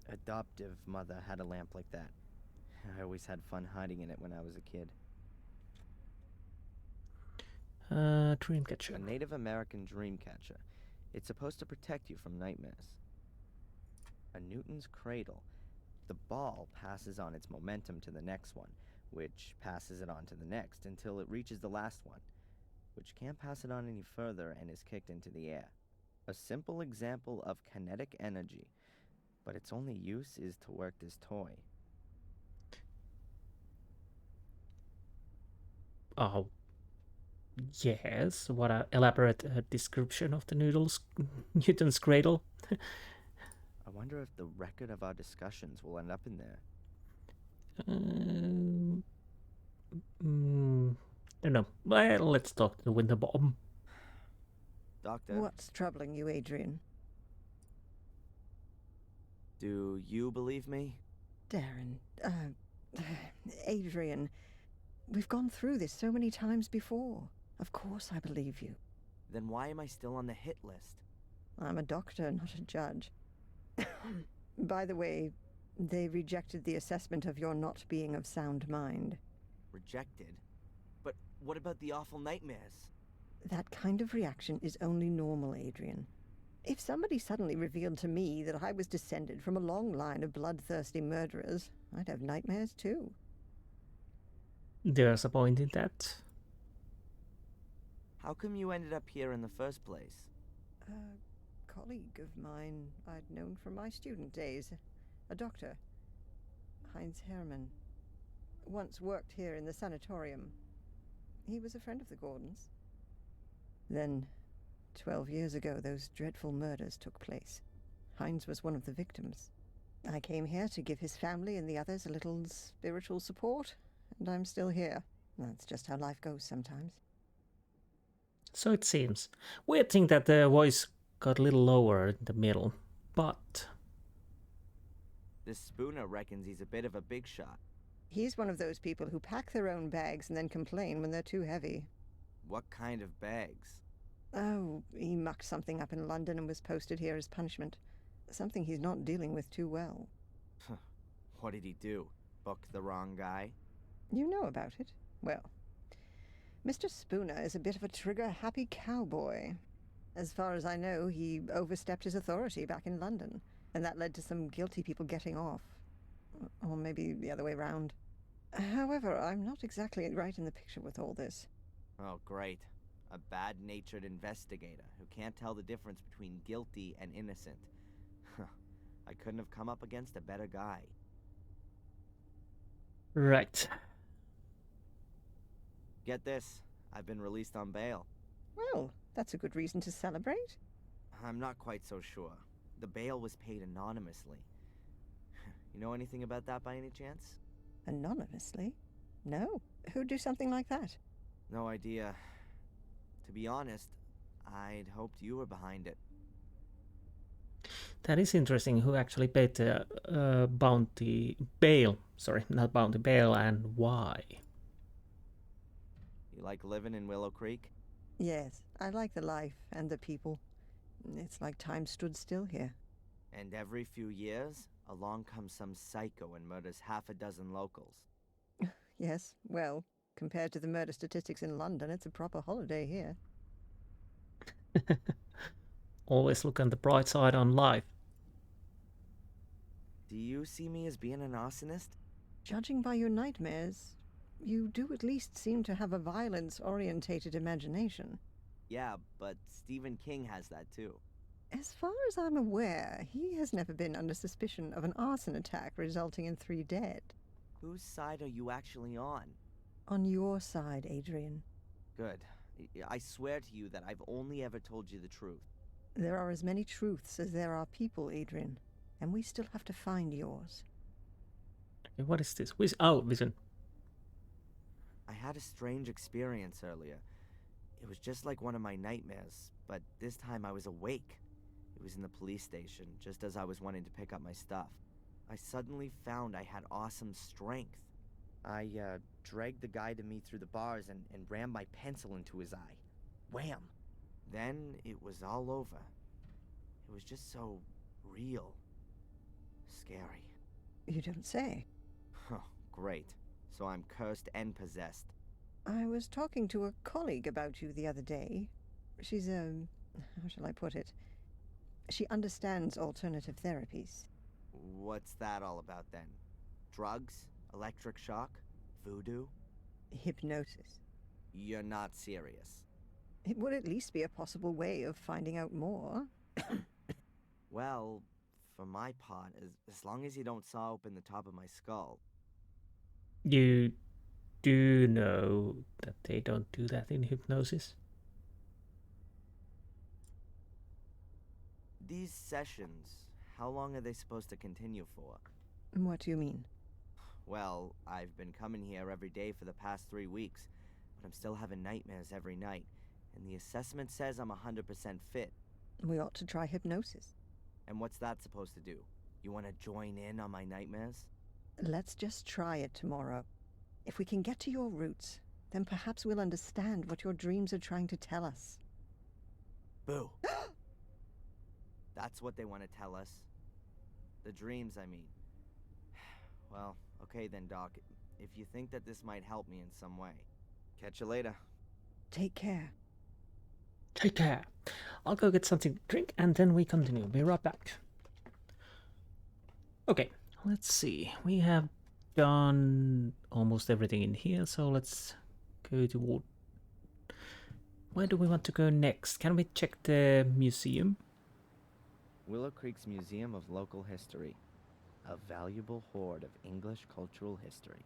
adoptive mother had a lamp like that. I always had fun hiding in it when I was a kid. Dreamcatcher. A Native American dream catcher. It's supposed to protect you from nightmares. A Newton's cradle. The ball passes on its momentum to the next one, which passes it on to the next until it reaches the last one, which can't pass it on any further and is kicked into the air. A simple example of kinetic energy, but its only use is to work this toy. Oh, yes. What a elaborate description of the Newton's cradle. I wonder if the record of our discussions will end up in there. Don't know. Well, let's talk to Winterbottom. Doctor, What's troubling you, Adrian? Do you believe me? Darren, Adrian, we've gone through this so many times before. Of course I believe you. Then why am I still on the hit list? I'm a doctor, not a judge. By the way, they rejected the assessment of your not being of sound mind. Rejected? But what about the awful nightmares? That kind of reaction is only normal, Adrian. If somebody suddenly revealed to me that I was descended from a long line of bloodthirsty murderers, I'd have nightmares too. There's a point in that. How come you ended up here in the first place? A colleague of mine I'd known from my student days, a doctor, Heinz Hermann, once worked here in the sanatorium. He was a friend of the Gordons. Then, 12 years ago, those dreadful murders took place. Heinz was one of the victims. I came here to give his family and the others a little spiritual support, and I'm still here. That's just how life goes sometimes. So it seems. Weird thing that the voice got a little lower in the middle, but... This Spooner reckons he's a bit of a big shot. He's one of those people who pack their own bags and then complain when they're too heavy. What kind of bags? Oh, he mucked something up in London and was posted here as punishment. Something he's not dealing with too well. What did he do? Book the wrong guy? You know about it? Well, Mr. Spooner is a bit of a trigger-happy cowboy. As far as I know, he overstepped his authority back in London, and that led to some guilty people getting off. Or maybe the other way round. However, I'm not exactly right in the picture with all this. Oh, great. A bad-natured investigator who can't tell the difference between guilty and innocent. I couldn't have come up against a better guy. Right. Get this. I've been released on bail. Well, that's a good reason to celebrate. I'm not quite so sure. The bail was paid anonymously. You know anything about that by any chance? Anonymously? No. Who'd do something like that? No idea. To be honest, I'd hoped you were behind it. That is interesting. Who actually paid the bail, and why? You like living in Willow Creek? Yes, I like the life and the people. It's like time stood still here. And every few years, along comes some psycho and murders half a dozen locals. Yes, well, compared to the murder statistics in London, it's a proper holiday here. Always look on the bright side on life. Do you see me as being an arsonist? Judging by your nightmares, you do at least seem to have a violence-orientated imagination. Yeah, but Stephen King has that too. As far as I'm aware, he has never been under suspicion of an arson attack resulting in 3 dead. Whose side are you actually on? On your side, Adrian. Good. I swear to you that I've only ever told you the truth. There are as many truths as there are people, Adrian, and we still have to find yours. What is this? Vision. I had a strange experience earlier. It was just like one of my nightmares, but this time I was awake. It was in the police station, just as I was wanting to pick up my stuff. I suddenly found I had awesome strength. I dragged the guy to me through the bars and rammed my pencil into his eye. Wham! Then it was all over. It was just so real. Scary. You don't say. Huh, great. So I'm cursed and possessed. I was talking to a colleague about you the other day. She's how shall I put it? She understands alternative therapies. What's that all about then? Drugs? Electric shock? Voodoo? Hypnosis. You're not serious. It would at least be a possible way of finding out more. Well, for my part, as long as you don't saw open the top of my skull. You do know that they don't do that in hypnosis? These sessions, how long are they supposed to continue for? What do you mean? Well, I've been coming here every day for the past 3 weeks, but I'm still having nightmares every night, and the assessment says I'm 100% fit. We ought to try hypnosis. And what's that supposed to do? You want to join in on my nightmares? Let's just try it tomorrow. If we can get to your roots, then perhaps we'll understand what your dreams are trying to tell us. Boo! That's what they want to tell us. The dreams, I mean. Well, okay then, Doc. If you think that this might help me in some way. Catch you later. Take care. Take care. I'll go get something to drink and then we continue. Be right back. Okay, let's see. We have done almost everything in here, so let's go to... Where do we want to go next? Can we check the museum? Willow Creek's Museum of Local History. A valuable hoard of English cultural history.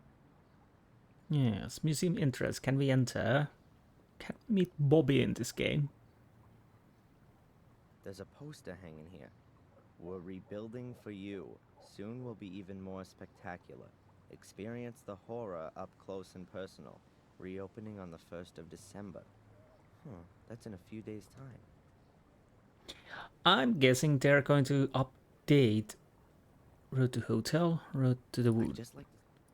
Yes, museum interest. Can we enter? Can we meet Bobby in this game? There's a poster hanging here. We're rebuilding for you. Soon will be even more spectacular. Experience the horror up close and personal. Reopening on the 1st of December. That's in a few days' time. I'm guessing they're going to update Road to Hotel, Road to the Wood.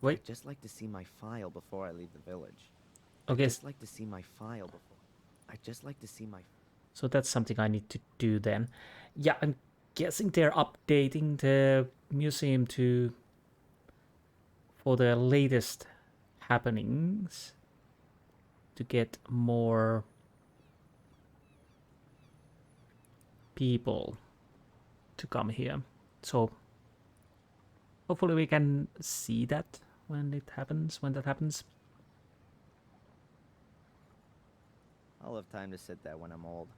Wait. I'd just like to see my file before I leave the village. Okay. I'd just like to see my file before. I'd just like to see my... So that's something I need to do then. Yeah, I'm guessing they're updating the museum for the latest happenings to get more people to come here. So hopefully we can see that when that happens. I'll have time to sit there when I'm old.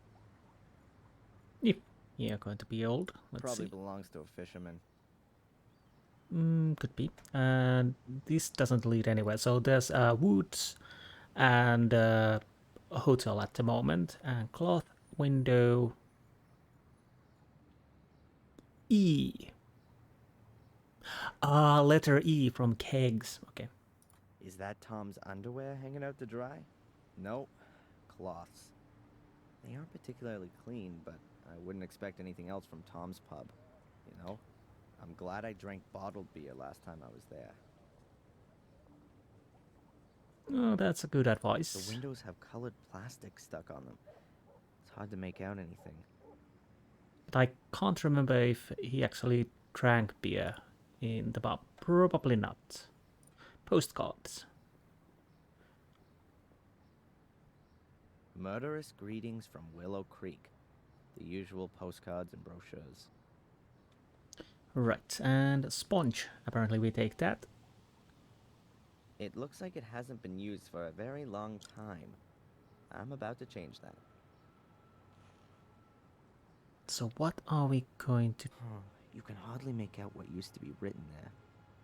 If you're going to be old, let's Probably see. belongs to a fisherman. Could be. This doesn't lead anywhere. So there's woods and a hotel at the moment, and cloth window E. Letter E from kegs. Okay. Is that Tom's underwear hanging out to dry? Nope. Cloths. They aren't particularly clean, but I wouldn't expect anything else from Tom's pub. You know? I'm glad I drank bottled beer last time I was there. Oh, that's a good advice. The windows have colored plastic stuck on them. It's hard to make out anything. But I can't remember if he actually drank beer in the pub. Probably not. Postcards. Murderous greetings from Willow Creek. The usual postcards and brochures. Right, and a sponge. Apparently we take that. It looks like it hasn't been used for a very long time. I'm about to change that. So what are we going to... You can hardly make out what used to be written there,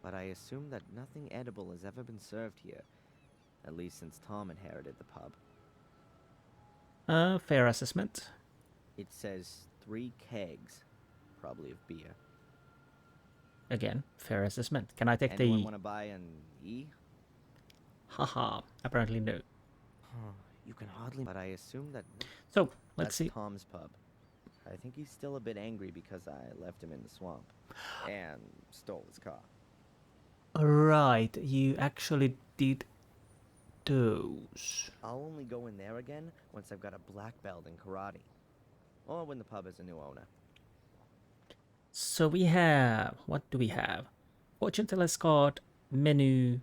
but I assume that nothing edible has ever been served here, at least since Tom inherited the pub. Fair assessment. It says 3 kegs, probably of beer. Again, fair assessment. Can I take Anyone the... want to buy an E? Haha, apparently no. You can hardly... But I assume that... So, let's That's see. Tom's pub. I think he's still a bit angry because I left him in the swamp. And stole his car. Right, you actually did those. I'll only go in there again once I've got a black belt in karate. Or when the pub has a new owner. So we have... What do we have? Fortune teller's card, menu,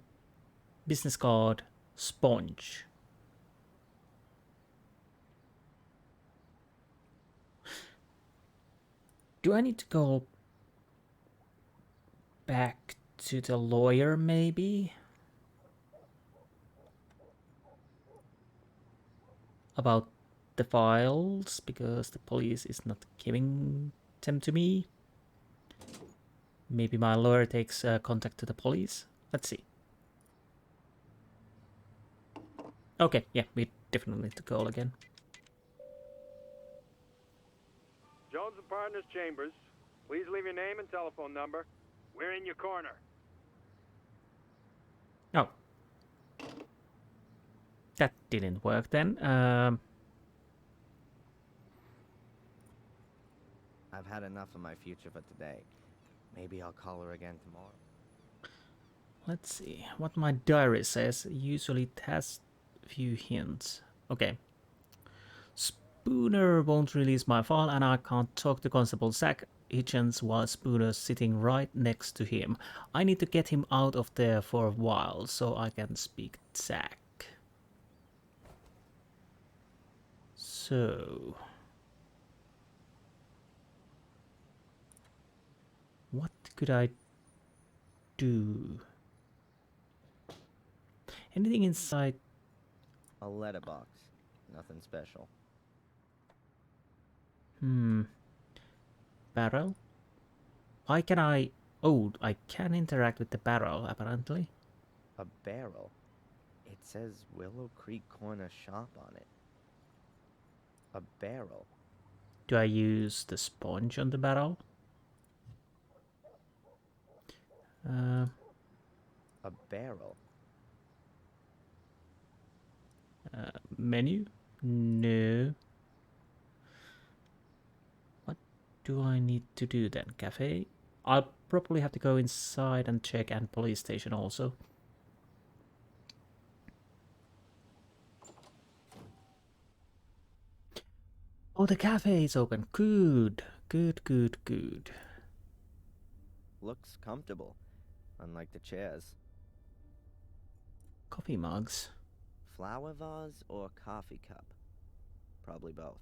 business card, sponge. Do I need to go back to the lawyer, maybe? About the files, because the police is not giving them to me. Maybe my lawyer takes contact to the police. Let's see. Okay, yeah, we definitely need to call again. Jones and Partners Chambers. Please leave your name and telephone number. We're in your corner. Oh. That didn't work then. I've had enough of my future for today. Maybe I'll call her again tomorrow. Let's see what my diary says. Usually it has a few hints. Okay. Spooner won't release my file and I can't talk to Constable Zack Hitchens while Spooner's sitting right next to him. I need to get him out of there for a while so I can speak to Zack. So... what could I do? Anything inside? A letterbox. Nothing special. Barrel? Why can I... oh, I can interact with the barrel, apparently. A barrel? It says Willow Creek Corner Shop on it. A barrel? Do I use the sponge on the barrel? A barrel? Menu? No. What do I need to do then? Cafe? I'll probably have to go inside and check, and police station also. Oh, the cafe is open. Good. Good, good, good. Looks comfortable, unlike the chairs. Coffee mugs. Flower vase or coffee cup? Probably both.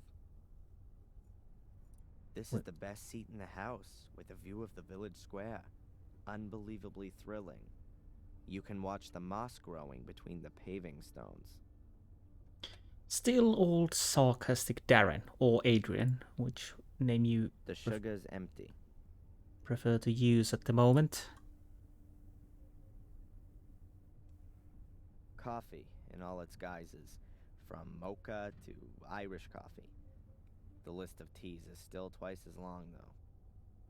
This is the best seat in the house, with a view of the village square. Unbelievably thrilling. You can watch the moss growing between the paving stones. Still old sarcastic Darren, or Adrian, which name you The sugar's empty. prefer to use at the moment. Coffee in all its guises, from mocha to Irish coffee. The list of teas is still twice as long, though.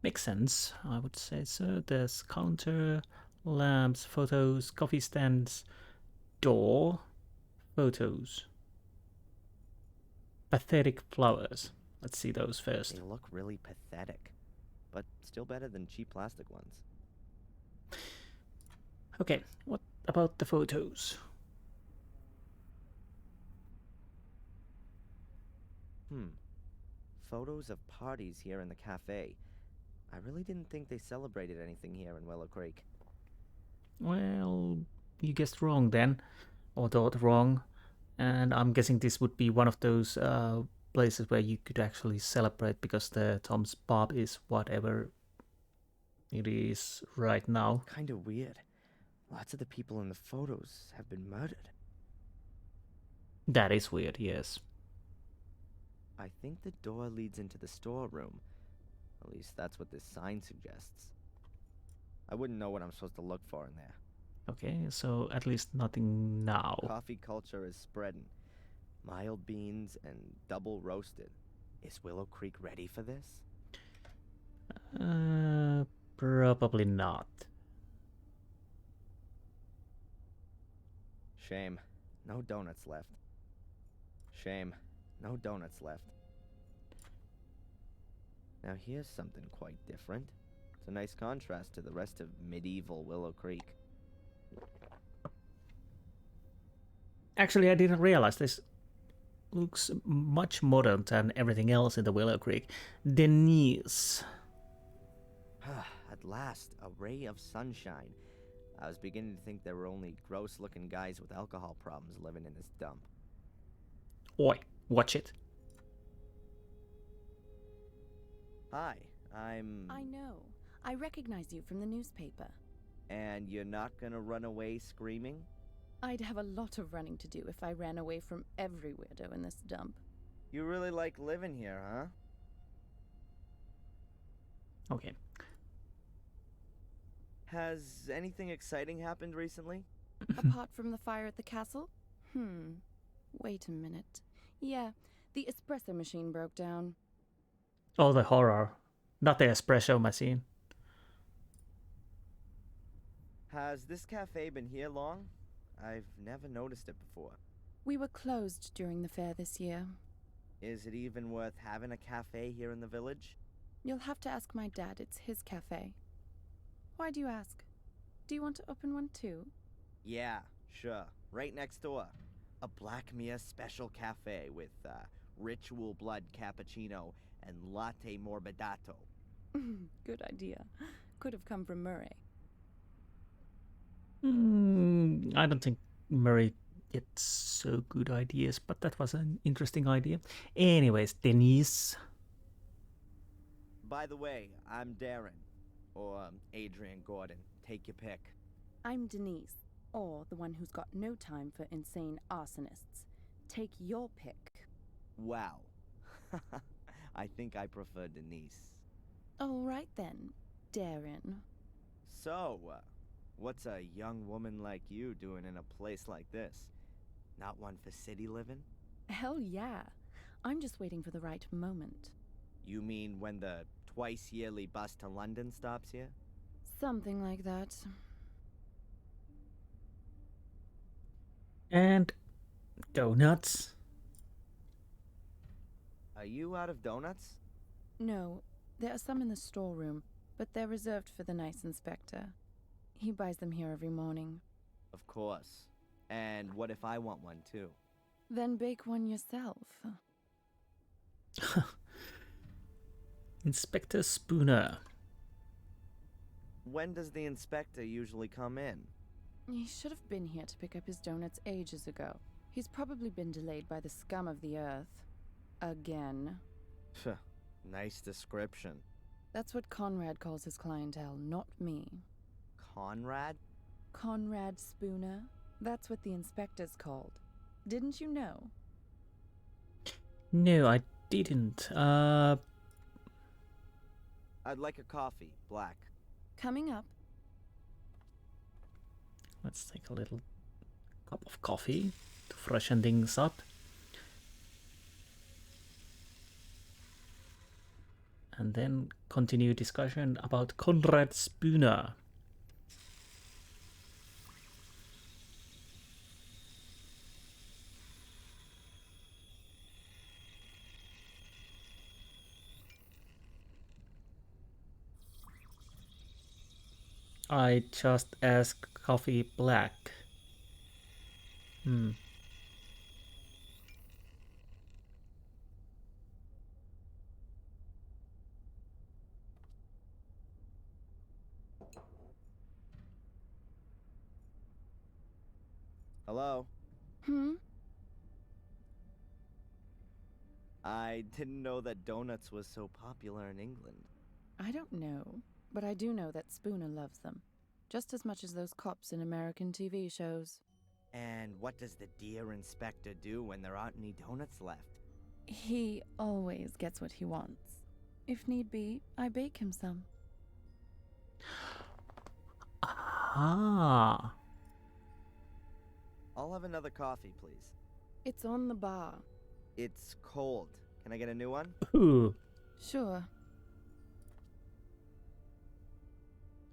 Makes sense, I would say so. There's counter, lamps, photos, coffee stands, door, photos. Pathetic flowers. Let's see those first. They look really pathetic, but still better than cheap plastic ones. Okay, what about the photos? Photos of parties here in the cafe. I really didn't think they celebrated anything here in Willow Creek. Well, you guessed wrong then, or thought wrong, and I'm guessing this would be one of those places where you could actually celebrate because the Tom's Pub is whatever it is right now. Kinda weird. Lots of the people in the photos have been murdered. That is weird, yes. I think the door leads into the storeroom. At least that's what this sign suggests. I wouldn't know what I'm supposed to look for in there. Okay, so at least nothing now. Coffee culture is spreading. Mild beans and double roasted. Is Willow Creek ready for this? Probably not. Shame. No donuts left. Shame. No donuts left. Now here's something quite different. It's a nice contrast to the rest of medieval Willow Creek. Actually, I didn't realize this looks much modern than everything else in the Willow Creek. Denise. At last, a ray of sunshine. I was beginning to think there were only gross-looking guys with alcohol problems living in this dump. Oi, watch it. Hi, I know. I recognize you from the newspaper. And you're not gonna run away screaming? I'd have a lot of running to do if I ran away from every weirdo in this dump. You really like living here, huh? Okay. Has anything exciting happened recently? Apart from the fire at the castle? Wait a minute. Yeah, the espresso machine broke down. Oh, the horror. Not the espresso machine. Has this cafe been here long? I've never noticed it before. We were closed during the fair this year. Is it even worth having a cafe here in the village? You'll have to ask my dad. It's his cafe. Why do you ask? Do you want to open one too? Yeah, sure. Right next door. A Black Mere special cafe with ritual blood cappuccino, and latte morbidato. Good idea. Could have come from Murray. I don't think Murray gets so good ideas, but that was an interesting idea. Anyways, Denise. By the way, I'm Darren. Or Adrian Gordon. Take your pick. I'm Denise, or the one who's got no time for insane arsonists. Take your pick. Wow. I think I prefer Denise. All right then, Darren. So, what's a young woman like you doing in a place like this? Not one for city living? Hell yeah. I'm just waiting for the right moment. You mean when the twice-yearly bus to London stops here? Something like that. And donuts. Are you out of donuts? No, there are some in the storeroom, but they're reserved for the nice inspector. He buys them here every morning. Of course. And what if I want one too? Then bake one yourself. Inspector Spooner. When does the inspector usually come in? He should have been here to pick up his donuts ages ago. He's probably been delayed by the scum of the earth. Again. Nice description. That's what Conrad calls his clientele, not me. Conrad? Conrad Spooner. That's what the inspector's called. Didn't you know? No, I didn't. I'd like a coffee, black. Coming up. Let's take a little cup of coffee to freshen things up. And then continue discussion about Conrad Spooner. I just asked coffee black. Hello? Hmm? I didn't know that donuts was so popular in England. I don't know, but I do know that Spooner loves them. Just as much as those cops in American TV shows. And what does the dear inspector do when there aren't any donuts left? He always gets what he wants. If need be, I bake him some. Ah. I'll have another coffee, please. It's on the bar. It's cold. Can I get a new one? Ooh. Sure.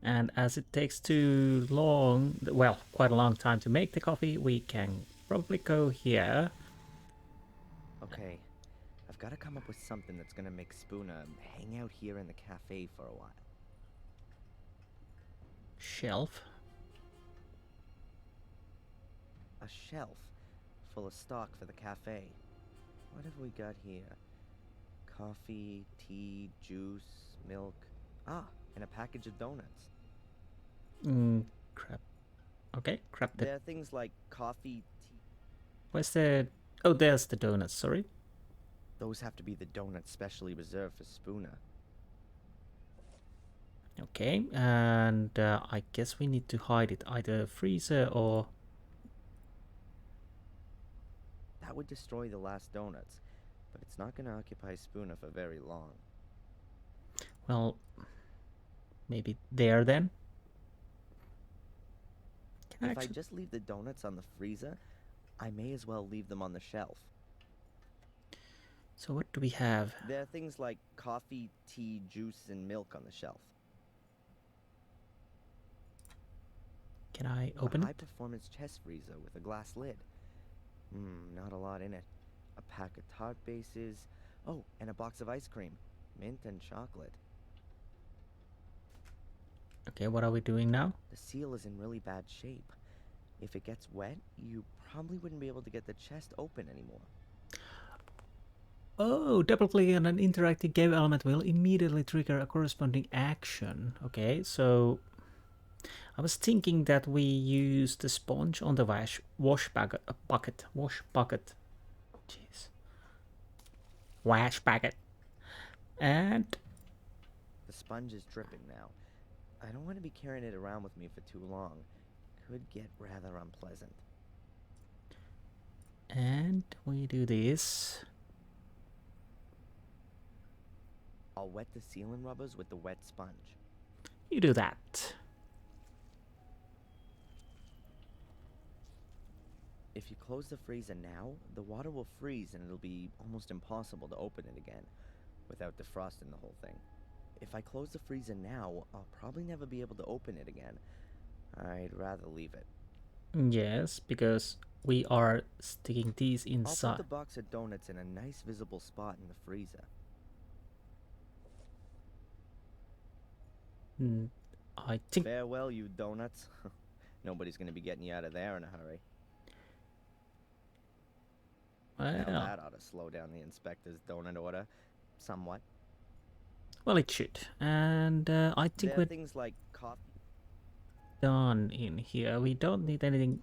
And as it takes too long, well, quite a long time to make the coffee, we can probably go here. Okay, I've got to come up with something that's gonna make Spooner hang out here in the cafe for a while. Shelf. A shelf full of stock for the cafe. What have we got here? Coffee, tea, juice, milk. Ah, and a package of donuts. Crap. Okay, crap. There are things like coffee, tea. Where's the... Oh, there's the donuts, sorry. Those have to be the donuts specially reserved for Spooner. Okay, and I guess we need to hide it, either freezer or... That would destroy the last donuts, but it's not going to occupy Spooner for very long. Well, maybe there then? If I just leave the donuts on the freezer, I may as well leave them on the shelf. So what do we have? There are things like coffee, tea, juice, and milk on the shelf. Can I open A it? high-performance chest freezer with a glass lid. Not a lot in it. A pack of tart bases. Oh, and a box of ice cream. Mint and chocolate. Okay, what are we doing now? The seal is in really bad shape. If it gets wet, you probably wouldn't be able to get the chest open anymore. Oh, double clicking on an interactive game element will immediately trigger a corresponding action. Okay, so I was thinking that we use the sponge on the wash bucket. Jeez. Wash bucket. And The sponge is dripping now. I don't want to be carrying it around with me for too long. Could get rather unpleasant. And we do this. I'll wet the sealing rubbers with the wet sponge. You do that. If you close the freezer now, the water will freeze and it'll be almost impossible to open it again without defrosting the whole thing. If I close the freezer now, I'll probably never be able to open it again. I'd rather leave it. Yes, because we are sticking these I'll inside. put the box of donuts in a nice visible spot in the freezer. I think... Farewell, you donuts. Nobody's gonna be getting you out of there in a hurry. Now Well, that ought to slow down the inspector's donut order somewhat. well, it should. And I think There are we're things like coffee. done in here. We don't need anything.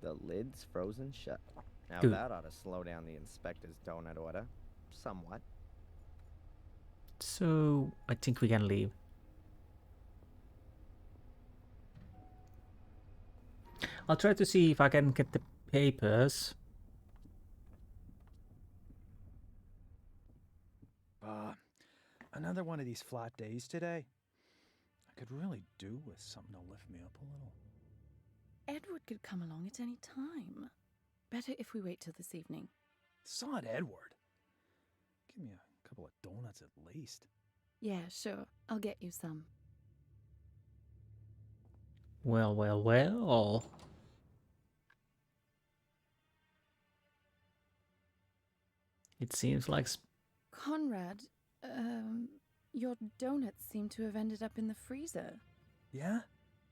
The lid's frozen shut. Now Good. that ought to slow down the inspector's donut order somewhat. So I think we can leave. I'll try to see if I can get the papers. Another one of these flat days today. I could really do with something to lift me up a little. Edward could come along at any time. Better if we wait till this evening. Sod Edward. Give me a couple of donuts at least. Yeah, sure. I'll get you some. Well, well, well. It seems like... Conrad, your donuts seem to have ended up in the freezer. Yeah?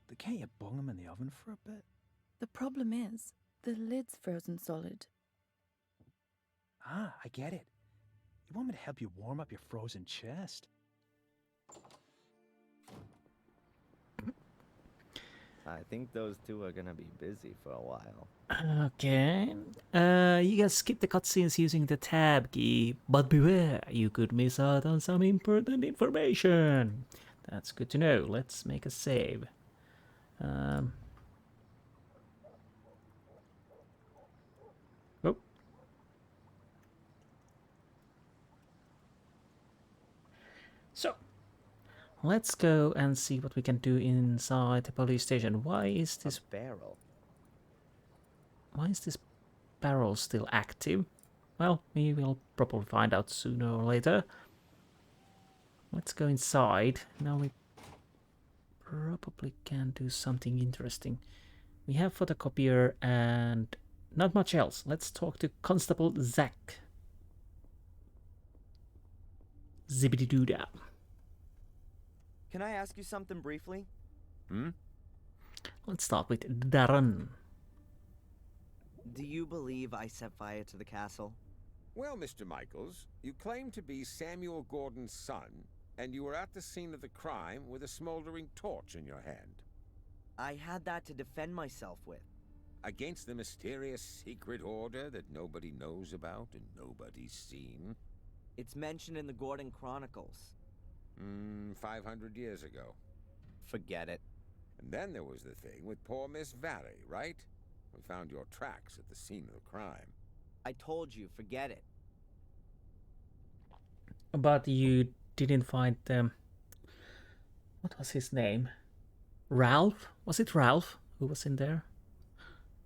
Then can't you bung them in the oven for a bit? The problem is, the lid's frozen solid. Ah, I get it. You want me to help you warm up your frozen chest? I think those two are gonna be busy for a while. Okay. You can skip the cutscenes using the tab key, but beware, you could miss out on some important information. That's good to know. Let's make a save. Oh. So, let's go and see what we can do inside the police station. Why is this barrel? Why is this barrel still active? Well, we will probably find out sooner or later. Let's go inside. Now we probably can do something interesting. We have photocopier and not much else. Let's talk to Constable Zack. Zibbity-doo-dah. Can I ask you something briefly? Let's start with Darren. Do you believe I set fire to the castle? Well, Mr. Michaels, you claim to be Samuel Gordon's son, and you were at the scene of the crime with a smoldering torch in your hand. I had that to defend myself with. Against the mysterious secret order that nobody knows about and nobody's seen? It's mentioned in the Gordon Chronicles. 500 years ago. Forget it. And then there was the thing with poor Miss Valley, right? We found your tracks at the scene of the crime. I told you, forget it. But you didn't find what was his name? Ralph? Was it Ralph who was in there?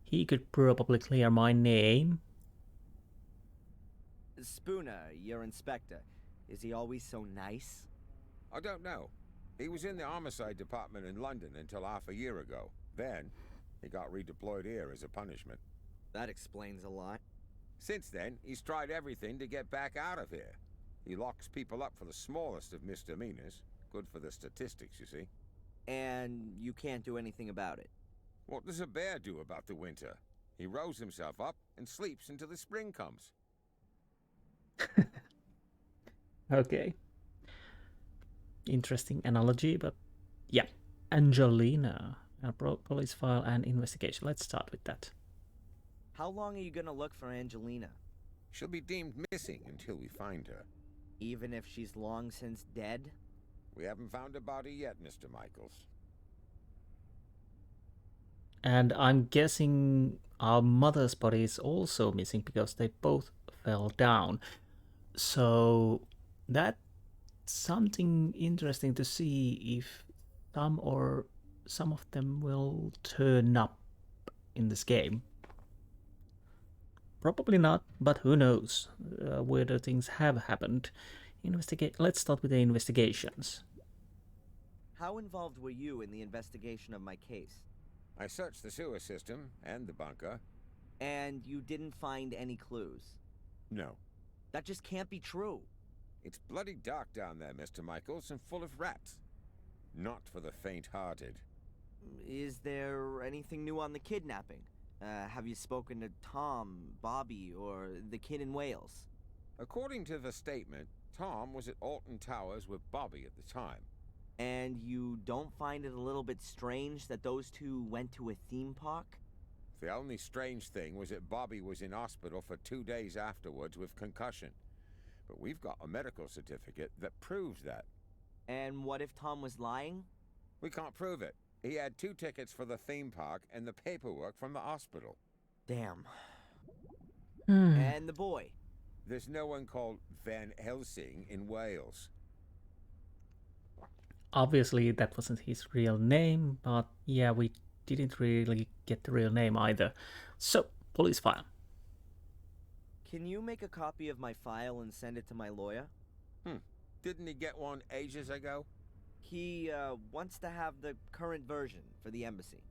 He could probably clear my name. Spooner, your inspector, is he always so nice? I don't know. He was in the homicide department in London until half a year ago. Then, he got redeployed here as a punishment. That explains a lot. Since then, he's tried everything to get back out of here. He locks people up for the smallest of misdemeanors. Good for the statistics, you see. And you can't do anything about it? What does a bear do about the winter? He rows himself up and sleeps until the spring comes. Okay. Interesting analogy, but yeah. Angelina. A police file and investigation. Let's start with that. How long are you gonna look for Angelina? She'll be deemed missing until we find her. Even if she's long since dead? We haven't found a body yet, Mr. Michaels. And I'm guessing our mother's body is also missing because they both fell down. So that's something interesting to see if some of them will turn up in this game. Probably not, but who knows? Weirder things have happened. Let's start with the investigations. How involved were you in the investigation of my case? I searched the sewer system and the bunker. And you didn't find any clues? No. That just can't be true. It's bloody dark down there, Mr. Michaels, and full of rats. Not for the faint-hearted. Is there anything new on the kidnapping? Have you spoken to Tom, Bobby, or the kid in Wales? According to the statement, Tom was at Alton Towers with Bobby at the time. And you don't find it a little bit strange that those two went to a theme park? The only strange thing was that Bobby was in hospital for 2 days afterwards with concussion. But we've got a medical certificate that proves that. And what if Tom was lying? We can't prove it. He had 2 tickets for the theme park and the paperwork from the hospital. Damn. And the boy? There's no one called Van Helsing in Wales. Obviously, that wasn't his real name, but yeah, we didn't really get the real name either. So, police file. Can you make a copy of my file and send it to my lawyer? Didn't he get one ages ago? He wants to have the current version for the embassy.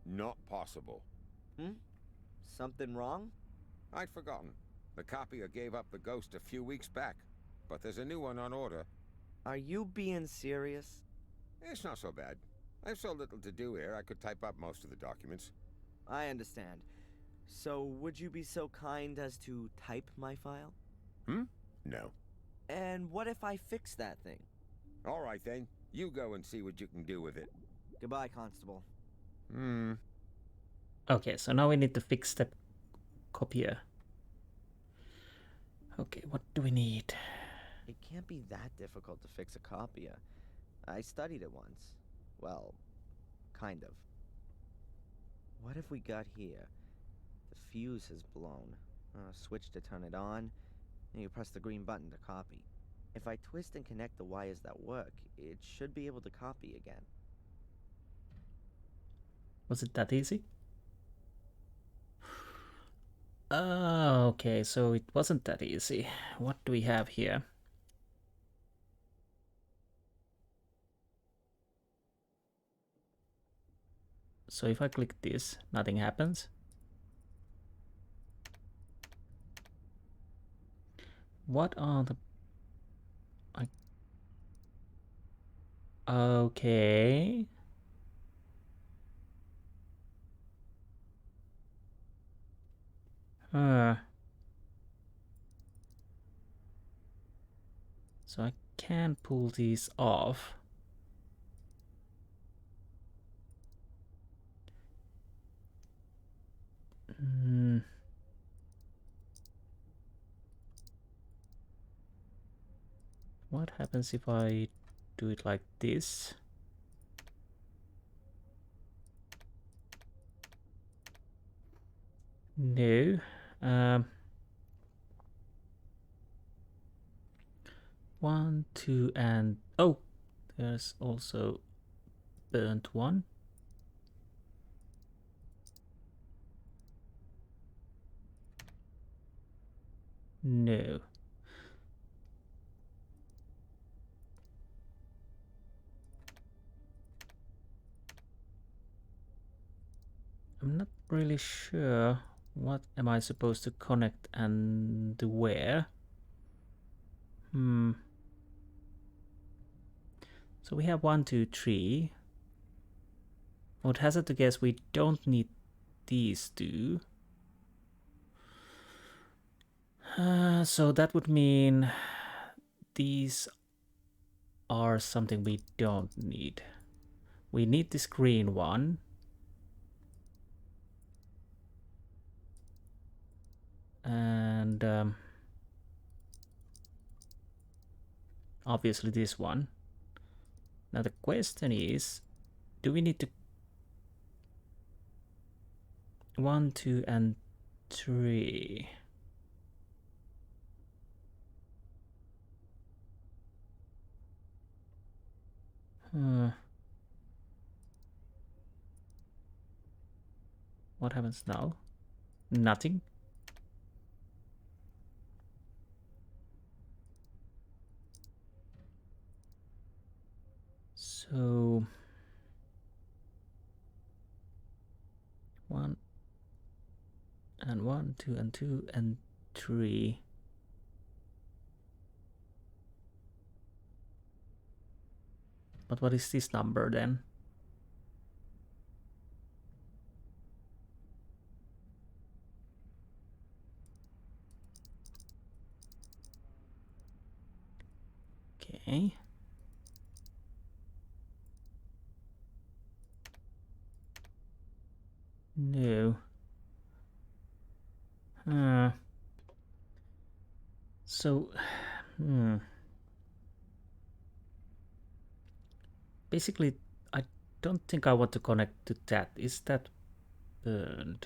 Not possible. Something wrong? I'd forgotten. The copier gave up the ghost a few weeks back, but there's a new one on order. Are you being serious? It's not so bad. I've so little to do here, I could type up most of the documents. I understand. So, would you be so kind as to type my file? No. And what if I fix that thing? All right then. You go and see what you can do with it. Goodbye, Constable. Okay, so now we need to fix the copier. Okay, what do we need? It can't be that difficult to fix a copier. I studied it once. Well, kind of. What have we got here? The fuse has blown. Switch to turn it on, and you press the green button to copy. If I twist and connect the wires that work, it should be able to copy again. Was it that easy? Okay, so it wasn't that easy. What do we have here? So if I click this, nothing happens. What are the... Okay. So I can pull these off. What happens if I do it like this? No. 1, 2, and... Oh! There's also burnt one. No. I'm not really sure what am I supposed to connect and where. So we have 1, 2, 3. I would hazard to guess we don't need these two. So that would mean these are something we don't need. We need this green one. And obviously this one. Now the question is, do we need to 1, 2, and 3? What happens now? Nothing. So 1 and 1, 2 and 2 and 3. But what is this number then? Okay. No. So, basically, I don't think I want to connect to that. Is that burned?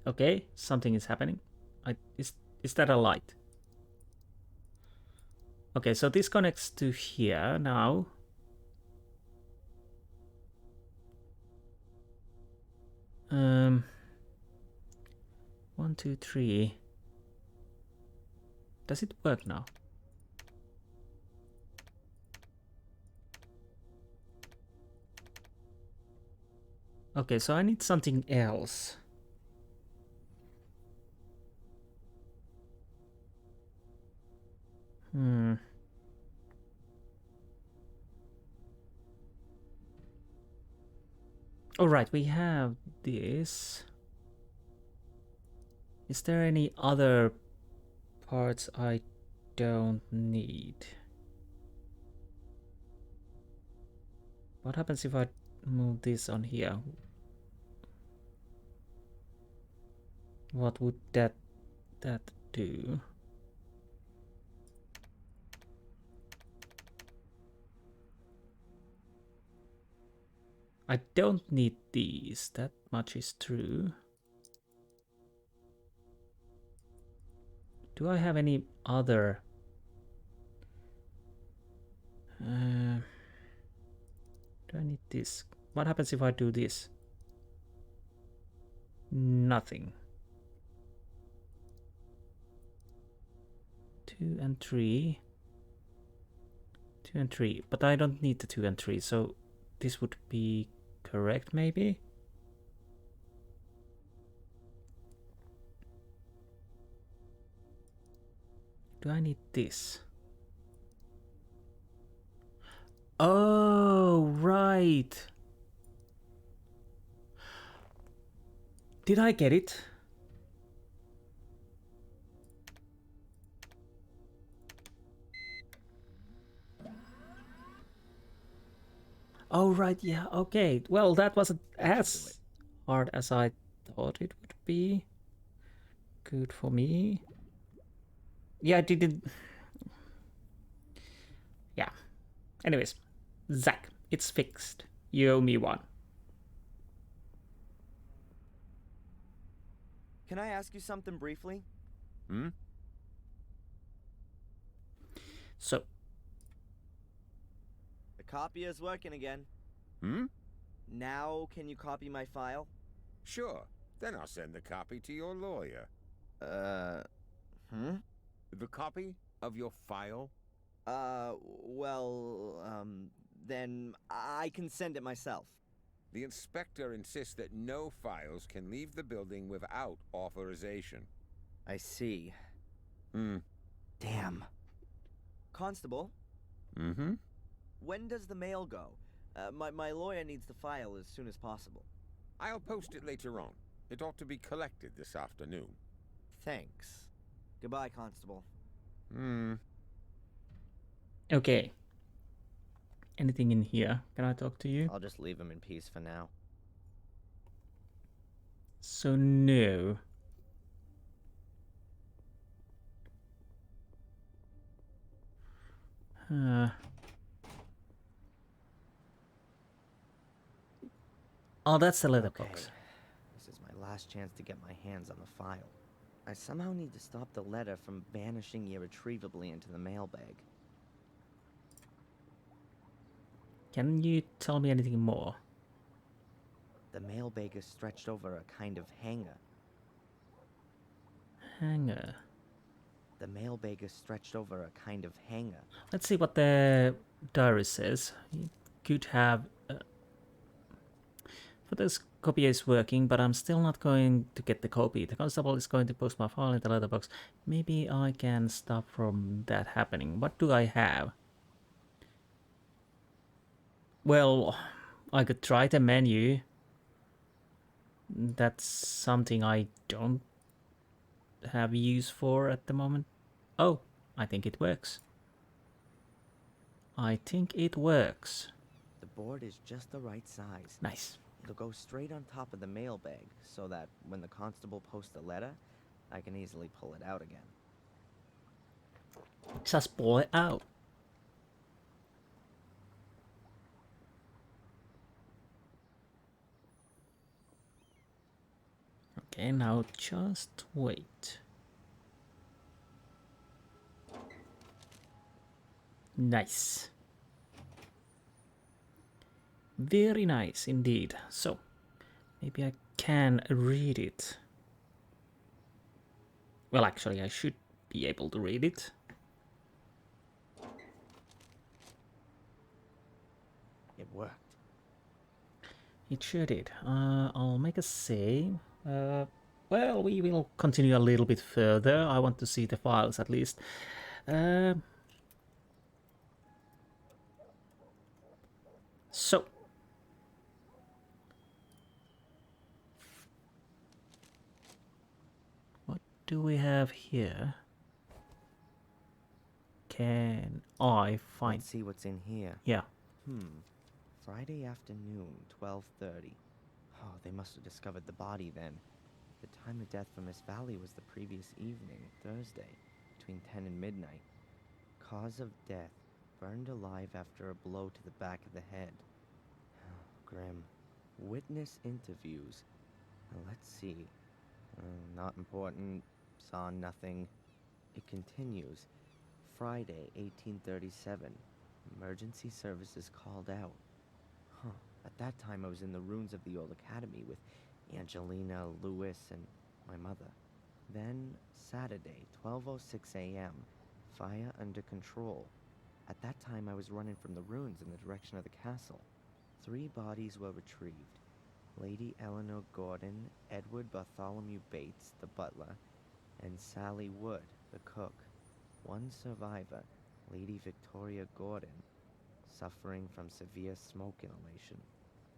Okay, something is happening. Is that a light? Okay, so this connects to here now. One, two, three. Does it work now? Okay, so I need something else. All right, we have this. Is there any other parts I don't need? What happens if I move this on here? What would that do? I don't need these, that much is true. Do I have any other? Do I need this? What happens if I do this? Nothing. 2 and 3. 2 and 3, but I don't need the 2 and 3, so this would be correct maybe? Do I need this? Oh, right. Did I get it? Oh, right, yeah, okay. Well, that wasn't as hard as I thought it would be. Good for me. Yeah, I didn't... Yeah. Anyways, Zach, it's fixed. You owe me one. Can I ask you something briefly? So. The copier is working again. Now, can you copy my file? Sure. Then I'll send the copy to your lawyer. The copy of your file? Then I can send it myself. The inspector insists that no files can leave the building without authorization. I see. Damn. Constable? Mm-hmm? When does the mail go? My lawyer needs the file as soon as possible. I'll post it later on. It ought to be collected this afternoon. Thanks. Goodbye, Constable. Okay. Anything in here? Can I talk to you? I'll just leave him in peace for now. So no. Oh, that's the letterbox. Okay. This is my last chance to get my hands on the file. I somehow need to stop the letter from vanishing irretrievably into the mailbag. Can you tell me anything more? The mailbag is stretched over a kind of hanger. Hanger. The mailbag is stretched over a kind of hanger. Let's see what the diary says. You could have... photocopy is working, but I'm still not going to get the copy. The constable is going to post my file in the letterbox. Maybe I can stop from that happening. What do I have? Well, I could try the menu. That's something I don't have use for at the moment. Oh, I think it works. I think it works. The board is just the right size. Nice. It'll go straight on top of the mailbag, so that when the constable posts a letter, I can easily pull it out again. Just pull it out. Okay, now just wait. Nice. Very nice indeed. So, maybe I can read it. Well, actually, I should be able to read it. It worked. It sure did. I'll make a save. Well, we will continue a little bit further. I want to see the files at least. So. What do we have here? Can I find... Let's see what's in here. Yeah. Friday afternoon, 12:30. Oh, they must have discovered the body then. The time of death for Miss Valley was the previous evening, Thursday, between 10 and midnight. Cause of death, burned alive after a blow to the back of the head. Oh, grim. Witness interviews. Let's see. Not important. Saw nothing. It continues. Friday, 1837. Emergency services called out. At that time, I was in the ruins of the old academy with Angelina, Lewis, and my mother. Then, Saturday, 12:06 a.m., fire under control. At that time, I was running from the ruins in the direction of the castle. 3 bodies were retrieved. Lady Eleanor Gordon, Edward Bartholomew Bates, the butler, and Sally Wood, the cook. 1 survivor, Lady Victoria Gordon, suffering from severe smoke inhalation.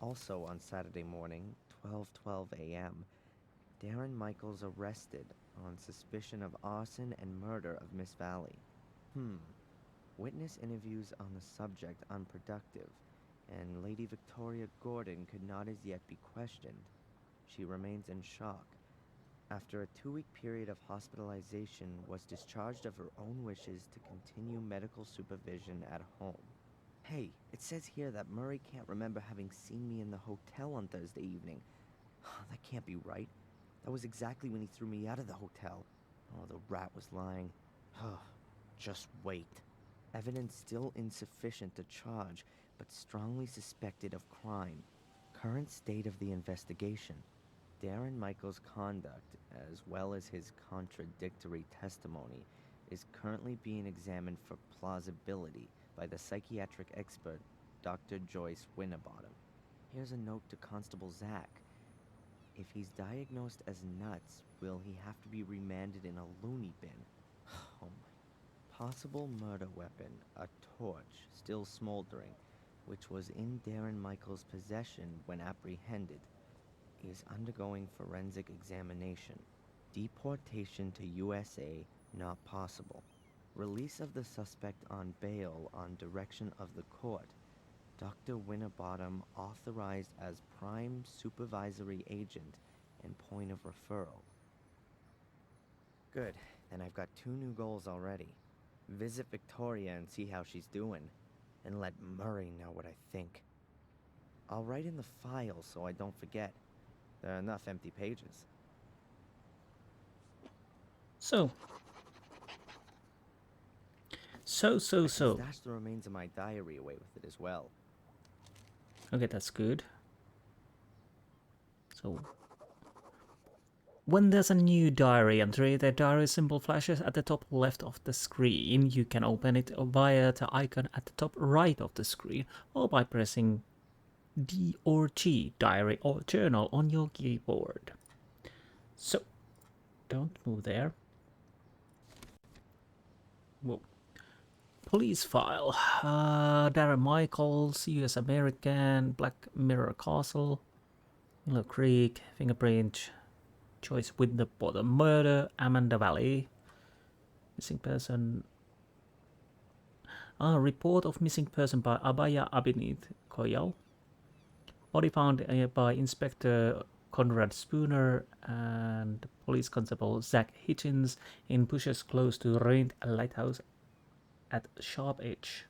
Also on Saturday morning, 12:12 a.m., Darren Michaels arrested on suspicion of arson and murder of Miss Valley. Witness interviews on the subject unproductive, and Lady Victoria Gordon could not as yet be questioned. She remains in shock. After a 2-week period of hospitalization, was discharged of her own wishes to continue medical supervision at home. Hey, it says here that Murray can't remember having seen me in the hotel on Thursday evening. That can't be right. That was exactly when he threw me out of the hotel. Oh, the rat was lying. Just wait. Evidence still insufficient to charge, but strongly suspected of crime. Current state of the investigation. Darren Michaels' conduct, as well as his contradictory testimony, is currently being examined for plausibility by the psychiatric expert, Dr. Joyce Winterbottom. Here's a note to Constable Zach. If he's diagnosed as nuts, will he have to be remanded in a loony bin? Oh my. Possible murder weapon, a torch, still smoldering. which was in Darren Michaels' possession when apprehended, is undergoing forensic examination. Deportation to USA not possible. Release of the suspect on bail on direction of the court. Dr. Winterbottom authorized as prime supervisory agent and point of referral. Good, then I've got 2 new goals already. Visit Victoria and see how she's doing, and let Murray know what I think. I'll write in the file so I don't forget. There are enough empty pages. So. I can stash the remains of my diary away with it as well. Okay, that's good. So, when there's a new diary entry, the diary symbol flashes at the top left of the screen. You can open it via the icon at the top right of the screen, or by pressing D or G, diary or journal, on your keyboard. So, don't move there. Whoa. Police file. Darren Michaels, US American, Black Mirror Castle, Willow Creek, fingerprint, Joyce Winterbottom murder, Amanda Valley, missing person. Report of missing person by Abaya Abinit Koyal. Body found by Inspector Conrad Spooner and Police Constable Zach Hitchens in bushes close to ruined lighthouse at Sharp Edge.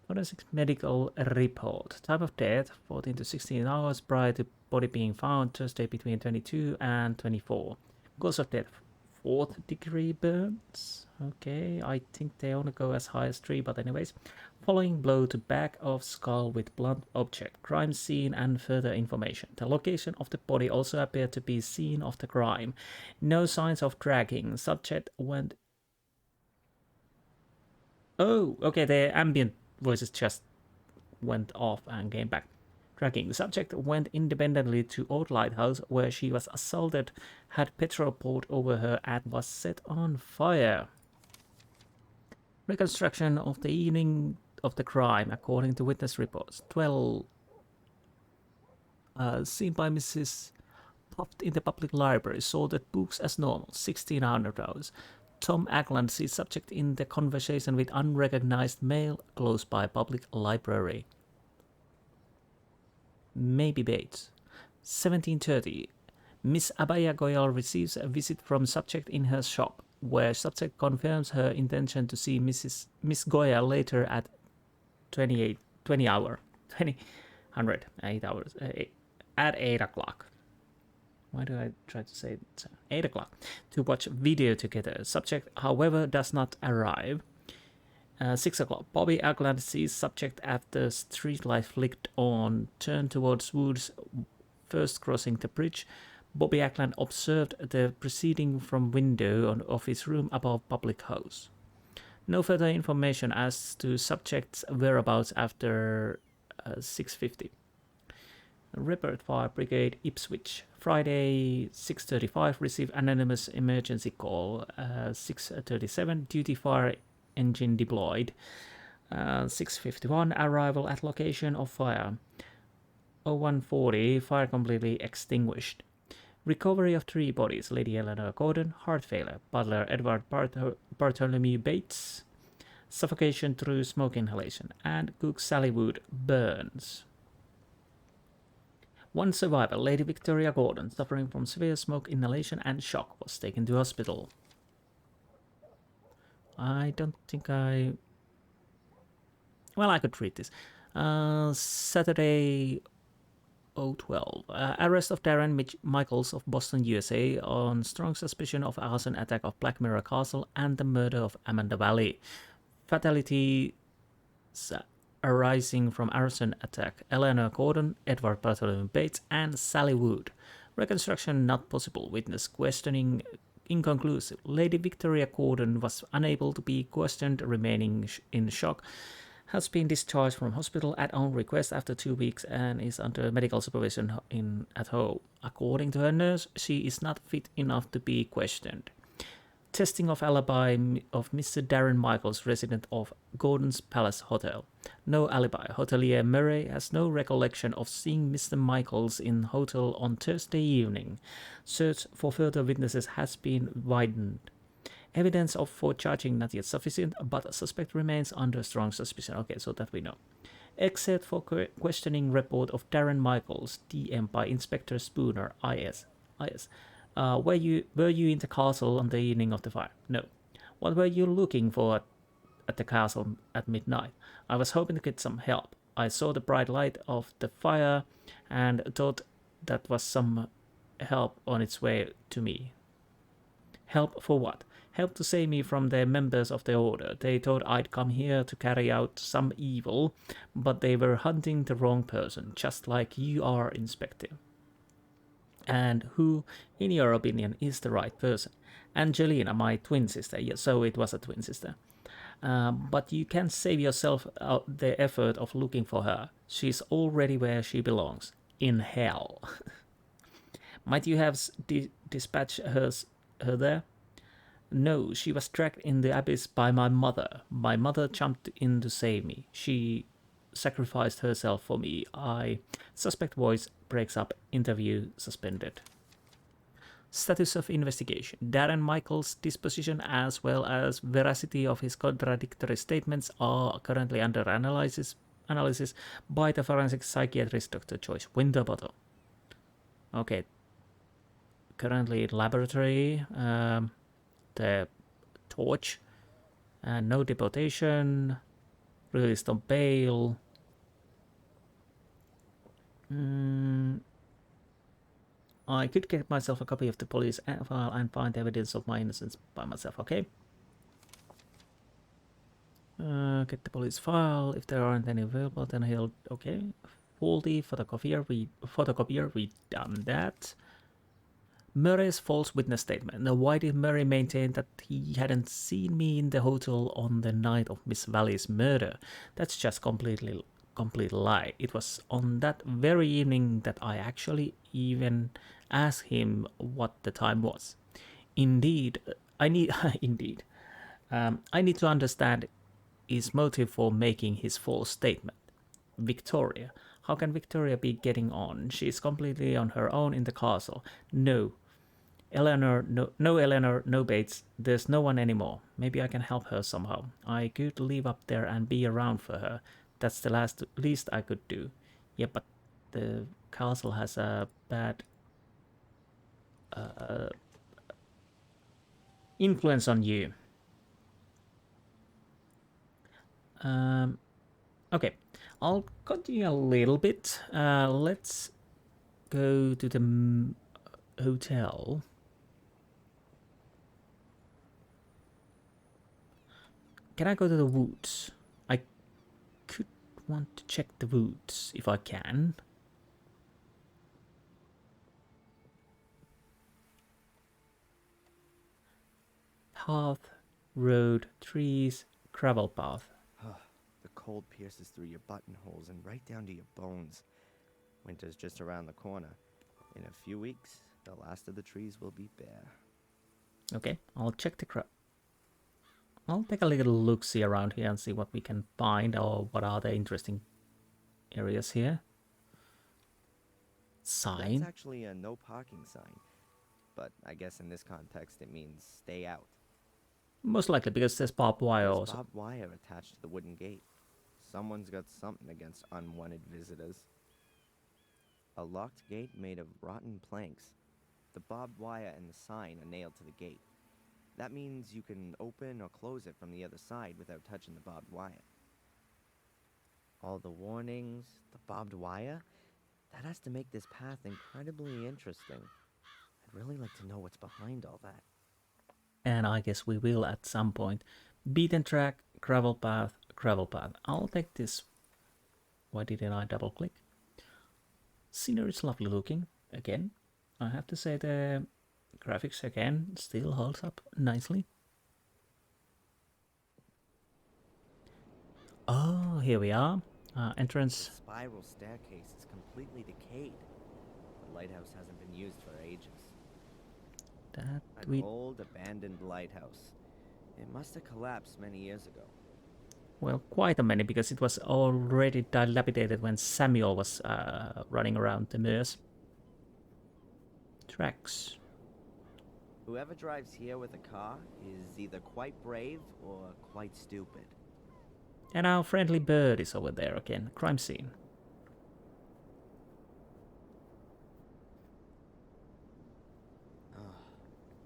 Forensic medical report. Time of death 14 to 16 hours prior to body being found, Thursday between 22 and 24. Cause of death 4th degree burns. Okay, I think they only go as high as 3, but anyways. Following blow to back of skull with blunt object. Crime scene and further information. The location of the body also appeared to be scene of the crime. No signs of dragging. Subject went... Oh, okay, the ambient voices just went off and came back. Dragging. The subject went independently to Old Lighthouse, where she was assaulted, had petrol poured over her, and was set on fire. Reconstruction of the evening of the crime, according to witness reports. 12. Seen by Mrs. Puffed in the public library, sorted books as normal. 1600 hours. Tom Ackland sees subject in the conversation with unrecognized male close by public library. Maybe Bates. 1730. Miss Abaya Goyal receives a visit from subject in her shop, where subject confirms her intention to see Miss Goyal later at 8 hours, at 8 o'clock. Why do I try to say it? 8 o'clock to watch video together. Subject, however, does not arrive. 6 o'clock. Bobby Ackland sees subject after street light flicked on, turned towards woods, first crossing the bridge. Bobby Ackland observed the proceeding from window of his room above public house. No further information as to subject's whereabouts after 6:50. Rupert Fire Brigade, Ipswich. Friday, 6:35, received anonymous emergency call. 6:37, duty fire engine deployed. 6:51, arrival at location of fire. 01:40, fire completely extinguished. Recovery of 3 bodies: Lady Eleanor Gordon, heart failure; butler Edward Bartholomew Bates, suffocation through smoke inhalation; and cook Sally Wood, burns. 1 survivor, Lady Victoria Gordon, suffering from severe smoke inhalation and shock, was taken to hospital. I don't think I could read this. Saturday, 012. Arrest of Darren Michaels of Boston, USA, on strong suspicion of arson attack of Black Mirror Castle and the murder of Amanda Valley. Fatalities arising from arson attack: Eleanor Gordon, Edward Bartholomew Bates, and Sally Wood. Reconstruction not possible. Witness questioning inconclusive. Lady Victoria Gordon was unable to be questioned, remaining in shock. Has been discharged from hospital at own request after 2 weeks and is under medical supervision at home. According to her nurse, she is not fit enough to be questioned. Testing of alibi of Mr. Darren Michaels, resident of Gordon's Palace Hotel. No alibi. Hotelier Murray has no recollection of seeing Mr. Michaels in hotel on Thursday evening. Search for further witnesses has been widened. Evidence for charging not yet sufficient, but suspect remains under strong suspicion. Okay, so that we know. Except for questioning report of Darren Michaels, DM by Inspector Spooner, IS. Were you in the castle on the evening of the fire? No. What were you looking for at the castle at midnight? I was hoping to get some help. I saw the bright light of the fire and thought that was some help on its way to me. Help for what? Help to save me from the members of the order. They thought I'd come here to carry out some evil, but they were hunting the wrong person, just like you are, Inspector. And who, in your opinion, is the right person? Angelina, my twin sister. Yes, so it was a twin sister. But you can save yourself the effort of looking for her. She's already where she belongs. In hell. Might you have dispatched her there? No, she was dragged in the abyss by my mother. My mother jumped in to save me. She sacrificed herself for me. Suspect voice breaks up. Interview suspended. Status of investigation. Darren Michaels' disposition as well as veracity of his contradictory statements are currently under analysis by the forensic psychiatrist Dr. Joyce Winterbottom. Okay. Currently in laboratory. The torch. No deportation. Released on bail. I could get myself a copy of the police file and find evidence of my innocence by myself, okay? Get the police file. If there aren't any available, then he'll... Okay. Faulty photocopier. We done that. Murray's false witness statement. Now, why did Murray maintain that he hadn't seen me in the hotel on the night of Miss Valley's murder? That's just complete lie. It was on that very evening that I actually even asked him what the time was. Indeed, I need to understand his motive for making his false statement. Victoria. How can Victoria be getting on? She's completely on her own in the castle. No. Eleanor, no Eleanor, no Bates. There's no one anymore. Maybe I can help her somehow. I could live up there and be around for her. That's the least I could do. Yeah, but the castle has a bad influence on you. Okay, I'll continue a little bit. Let's go to the hotel. Can I go to the woods? I could want to check the woods if I can. Path, road, trees, gravel path. The cold pierces through your buttonholes and right down to your bones. Winter's just around the corner. In a few weeks, the last of the trees will be bare. Okay, I'll check the I'll take a little look-see around here and see what we can find or what are the interesting areas here. Sign. That's actually a no parking sign. But I guess in this context it means stay out. Most likely because there's barbed wire There's also. barbed wire attached to the wooden gate. Someone's got something against unwanted visitors. A locked gate made of rotten planks. The barbed wire and the sign are nailed to the gate. That means you can open or close it from the other side without touching the barbed wire. All the warnings, the barbed wire, that has to make this path incredibly interesting. I'd really like to know what's behind all that. And I guess we will at some point. Beaten track, gravel path, gravel path. I'll take this. Why didn't I double click? Scenery is lovely looking. Again, I have to say the graphics again still holds up nicely. Oh, here we are. Entrance. The spiral staircase is completely decayed. The lighthouse hasn't been used for ages. That An we... old abandoned lighthouse. It must have collapsed many years ago. Well, quite a many, because it was already dilapidated when Samuel was running around the moors. Tracks. Whoever drives here with a car is either quite brave or quite stupid. And our friendly bird is over there again. Crime scene.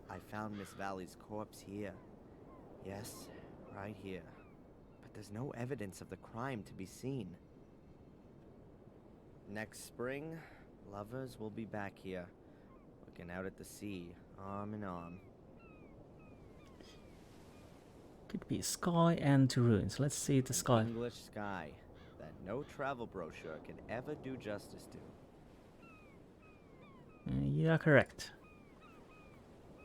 I found Miss Valley's corpse here. Yes, right here. But there's no evidence of the crime to be seen. Next spring, lovers will be back here, looking out at the sea, arm in arm. Could be sky and to ruins. Let's see the sky. English sky that no travel brochure can ever do justice to. You are correct.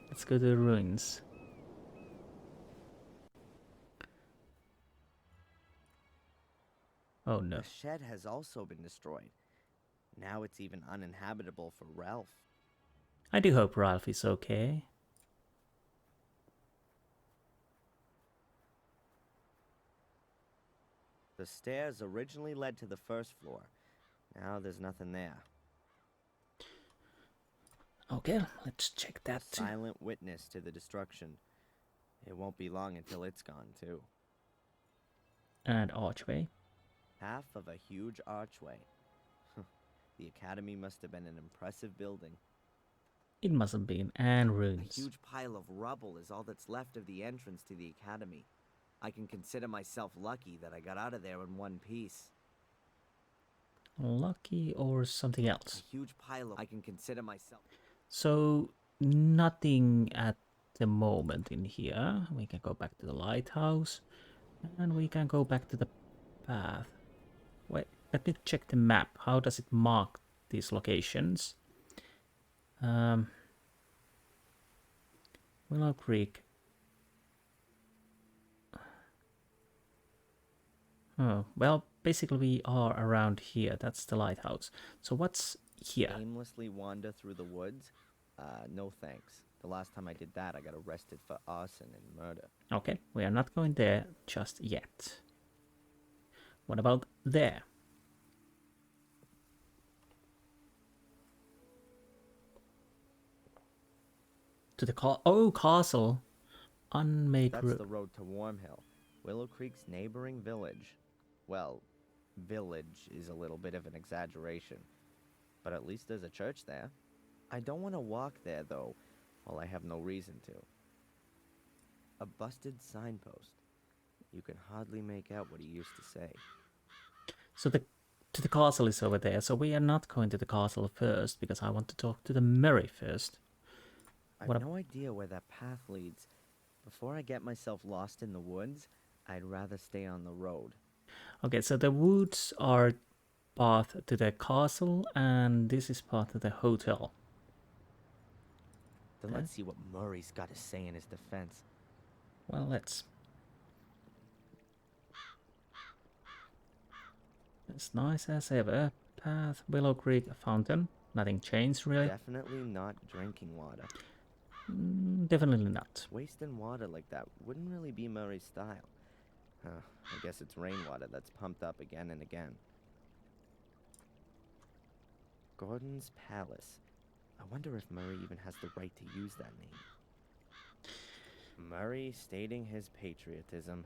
Let's go to the ruins. Oh no. The shed has also been destroyed. Now it's even uninhabitable for Ralph. I do hope Ralph is okay. The stairs originally led to the first floor. Now there's nothing there. Okay, let's check that too. Silent witness to the destruction. It won't be long until it's gone too. And archway. Half of a huge archway. The academy must have been an impressive building. It must have been, and A ruins. huge pile of rubble is all that's left of the entrance to the academy. I can consider myself lucky that I got out of there in one piece. Lucky or something else. A huge pile of... I can consider myself... So, nothing at the moment in here. We can go back to the lighthouse. And we can go back to the path. Wait, let me check the map. How does it mark these locations? Willow Creek. Oh, well, basically we are around here. That's the lighthouse. So what's here? Aimlessly wander through the woods? No thanks. The last time I did that, I got arrested for arson and murder. Okay, we are not going there just yet. What about there? To the castle. Unmade That's road. the road to Wormhill, Willow Creek's neighboring village. Well, village is a little bit of an exaggeration, but at least there's a church there. I don't want to walk there, though, while I have no reason to. A busted signpost. You can hardly make out what he used to say. So the castle is over there. So we are not going to the castle first, because I want to talk to the Murray first. I've no idea where that path leads. Before I get myself lost in the woods, I'd rather stay on the road. Okay, so the woods are path to the castle, and this is path to the hotel. Then let's see what Murray's got to say in his defense. Well, let's. It's nice as ever. Path, Willow Creek, fountain. Nothing changed, really. Definitely not drinking water. Definitely not. Wasting water like that wouldn't really be Murray's style. I guess it's rainwater that's pumped up again and again. Gordon's Palace. I wonder if Murray even has the right to use that name. Murray stating his patriotism.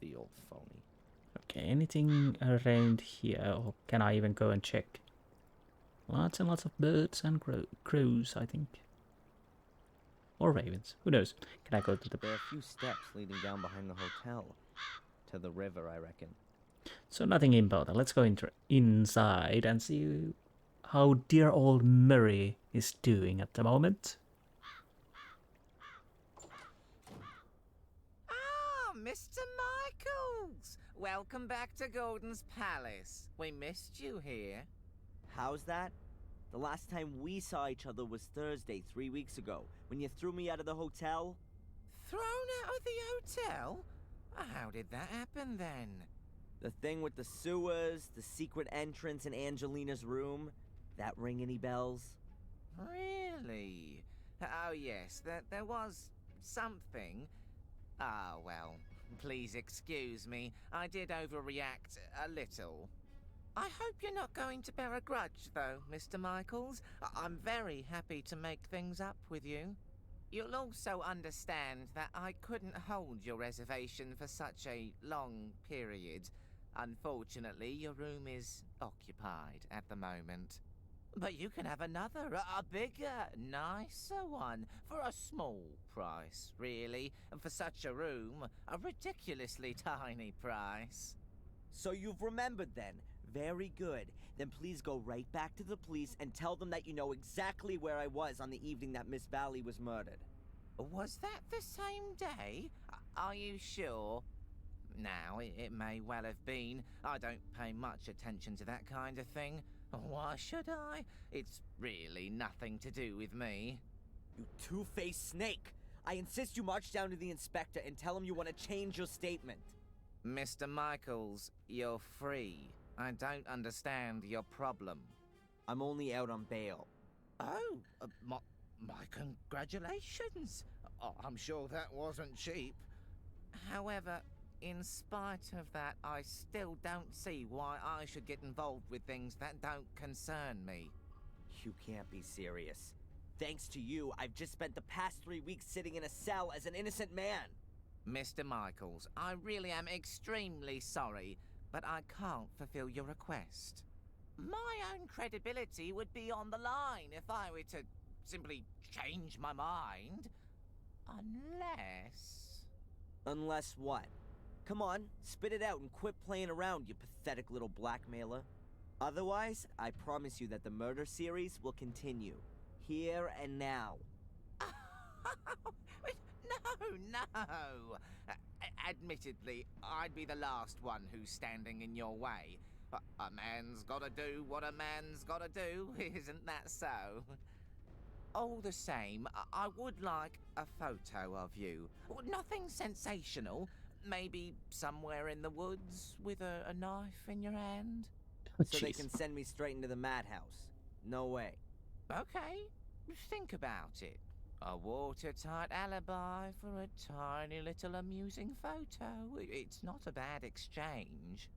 The old phony. Okay, anything around here, or can I even go and check? Lots and lots of birds and crows, I think. Or ravens, who knows? Can I go to the... There are a few steps leading down behind the hotel. To the river, I reckon. So nothing important. Let's go inside and see how dear old Murray is doing at the moment. Ah, Mr. Michaels! Welcome back to Gordon's Palace. We missed you here. How's that? The last time we saw each other was Thursday, 3 weeks ago, when you threw me out of the hotel. Thrown out of the hotel? How did that happen then? The thing with the sewers, the secret entrance in Angelina's room. That ring any bells? Really? Oh, yes, there was something. Ah, well, please excuse me. I did overreact a little. I hope you're not going to bear a grudge, though, Mr. Michaels. I'm very happy to make things up with you. You'll also understand that I couldn't hold your reservation for such a long period. Unfortunately, your room is occupied at the moment. But you can have another, a bigger, nicer one, for a small price, really. And for such a room, a ridiculously tiny price. So you've remembered then. Very good. Then please go right back to the police and tell them that you know exactly where I was on the evening that Miss Valley was murdered. Was that the same day? Are you sure? Now, it may well have been. I don't pay much attention to that kind of thing. Why should I? It's really nothing to do with me. You two-faced snake! I insist you march down to the inspector and tell him you want to change your statement. Mr. Michaels, you're free. I don't understand your problem. I'm only out on bail. Oh, my congratulations. Oh, I'm sure that wasn't cheap. However, in spite of that, I still don't see why I should get involved with things that don't concern me. You can't be serious. Thanks to you, I've just spent the past 3 weeks sitting in a cell as an innocent man. Mr. Michaels, I really am extremely sorry, but I can't fulfill your request. My own credibility would be on the line if I were to simply change my mind. Unless what? Come on, spit it out and quit playing around, you pathetic little blackmailer. Otherwise, I promise you that the murder series will continue. Here and now. No. Admittedly, I'd be the last one who's standing in your way. A man's gotta do what a man's gotta do, isn't that so? All the same, I would like a photo of you. Nothing sensational. Maybe somewhere in the woods with a knife in your hand. So they can send me straight into the madhouse. No way. Okay, think about it. A watertight alibi for a tiny little amusing photo. It's not a bad exchange.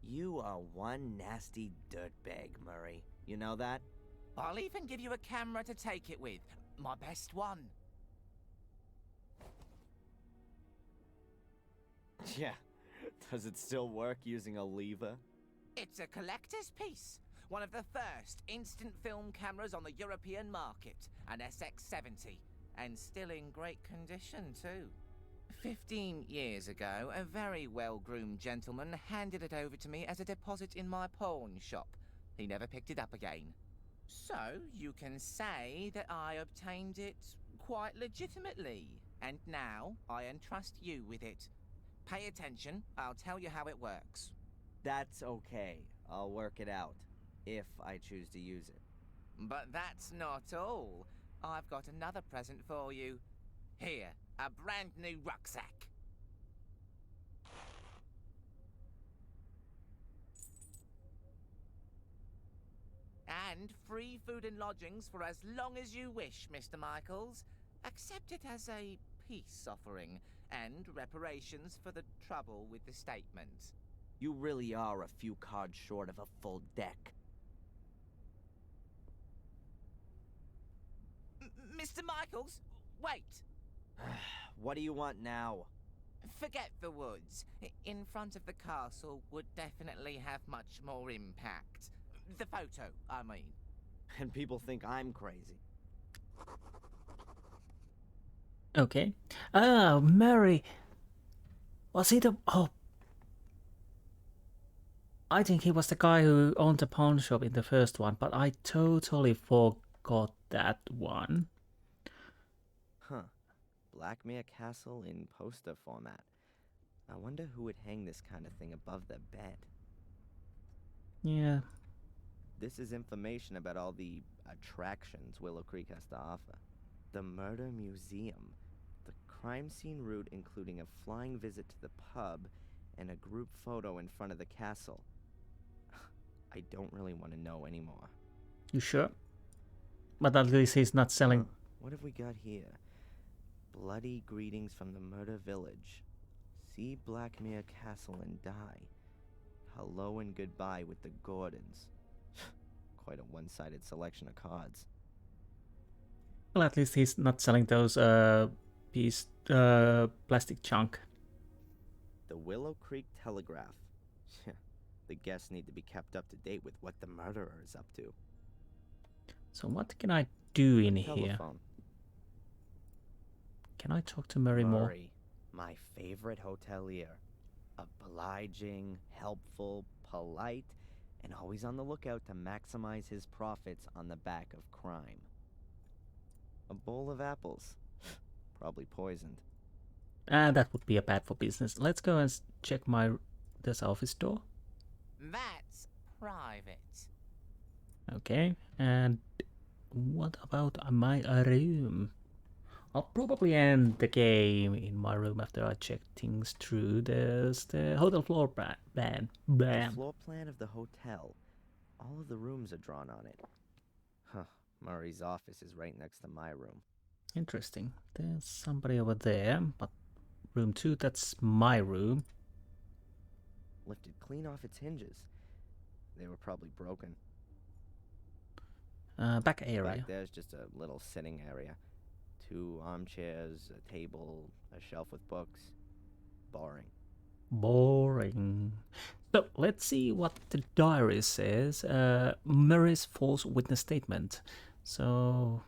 You are one nasty dirtbag, Murray. You know that? I'll even give you a camera to take it with. My best one. Yeah. Does it still work using a lever? It's a collector's piece. One of the first instant film cameras on the European market. An SX-70. And still in great condition, too. 15 years ago, a very well-groomed gentleman handed it over to me as a deposit in my pawn shop. He never picked it up again. So, you can say that I obtained it quite legitimately. And now, I entrust you with it. Pay attention, I'll tell you how it works. That's okay. I'll work it out. If I choose to use it. But that's not all. I've got another present for you. Here, a brand new rucksack. And free food and lodgings for as long as you wish, Mr. Michaels. Accept it as a peace offering and reparations for the trouble with the statement. You really are a few cards short of a full deck. Mr. Michaels, wait! What do you want now? Forget the woods. In front of the castle would definitely have much more impact. The photo, I mean. And people think I'm crazy. Okay. Ah, Mary. Was he the... Oh. I think he was the guy who owned the pawn shop in the first one, but I totally forgot that one. Huh. Blackmere Castle in poster format. I wonder who would hang this kind of thing above their bed. Yeah. This is information about all the attractions Willow Creek has to offer. The Murder Museum. The crime scene route including a flying visit to the pub and a group photo in front of the castle. I don't really want to know anymore. You sure? But at least he's not selling What have we got here? Bloody greetings from the murder village. See Blackmere Castle and die. Hello and goodbye with the Gordons. Quite a one-sided selection of cards. Well, at least he's not selling those plastic chunk. The Willow Creek Telegraph. The guests need to be kept up to date with what the murderer is up to. So what can I do in here? Telephone. Can I talk to Murray more? Murray, my favorite hotelier. Obliging, helpful, polite, and always on the lookout to maximize his profits on the back of crime. A bowl of apples. Probably poisoned. That would be a bad for business. Let's go and check this office door. That's private. Okay, and what about my room? I'll probably end the game in my room after I check things through. There's the hotel floor plan. The floor plan of the hotel. All of the rooms are drawn on it. Huh. Murray's office is right next to my room. Interesting. There's somebody over there, but room 2, that's my room. Lifted clean off its hinges. They were probably broken. Back area. Back there's just a little sitting area. 2 armchairs, a table, a shelf with books. Boring. Boring. So, let's see what the diary says. Murray's false witness statement. So,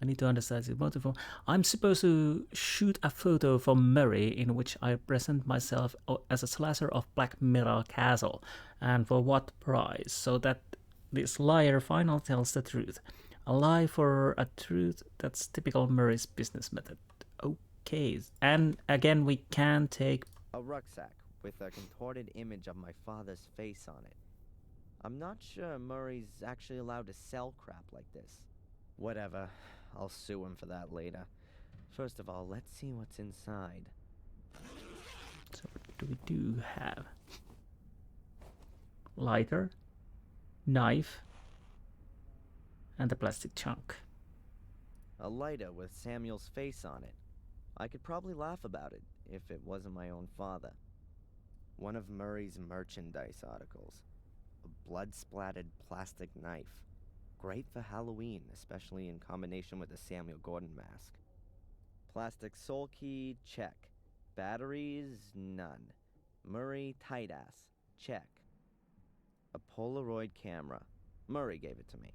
I need to understand his motive. I'm supposed to shoot a photo for Murray in which I present myself as a slasher of Black Mirror Castle. And for what price? So that this liar finally tells the truth. A lie for a truth, that's typical Murray's business method. Okay, and again we can take... A rucksack with a contorted image of my father's face on it. I'm not sure Murray's actually allowed to sell crap like this. Whatever, I'll sue him for that later. First of all, let's see what's inside. So what do we have? Lighter, knife, and a plastic chunk. A lighter with Samuel's face on it. I could probably laugh about it if it wasn't my own father. One of Murray's merchandise articles. A blood-splattered plastic knife. Great for Halloween, especially in combination with a Samuel Gordon mask. Plastic soul key, check. Batteries, none. Murray tight ass, check. A Polaroid camera. Murray gave it to me.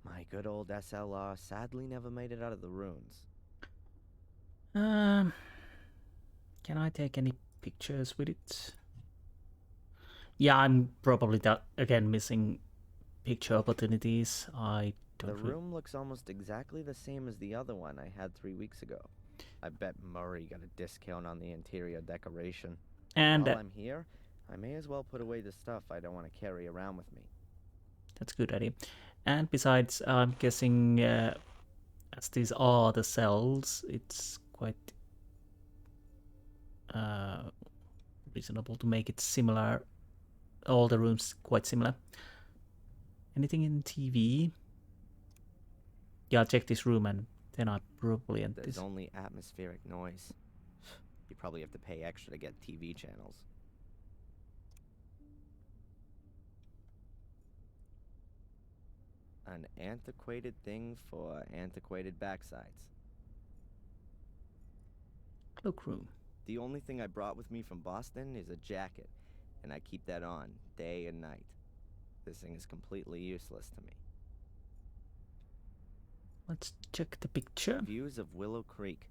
My good old SLR sadly never made it out of the ruins. Can I take any pictures with it? Yeah, I'm probably again missing picture opportunities. I don't. The room looks almost exactly the same as the other one I had 3 weeks ago. I bet Murray got a discount on the interior decoration. And while I'm here, I may as well put away the stuff I don't want to carry around with me. That's a good idea. And besides, I'm guessing as these are the cells, it's quite reasonable to make it similar. All the rooms quite similar. Anything in TV? Yeah, I'll check this room and then I'll probably end There's this. only atmospheric noise. You probably have to pay extra to get TV channels. An antiquated thing for antiquated backsides. Cloakroom. The only thing I brought with me from Boston is a jacket, and I keep that on day and night. This thing is completely useless to me. Let's check the picture. Views of Willow Creek.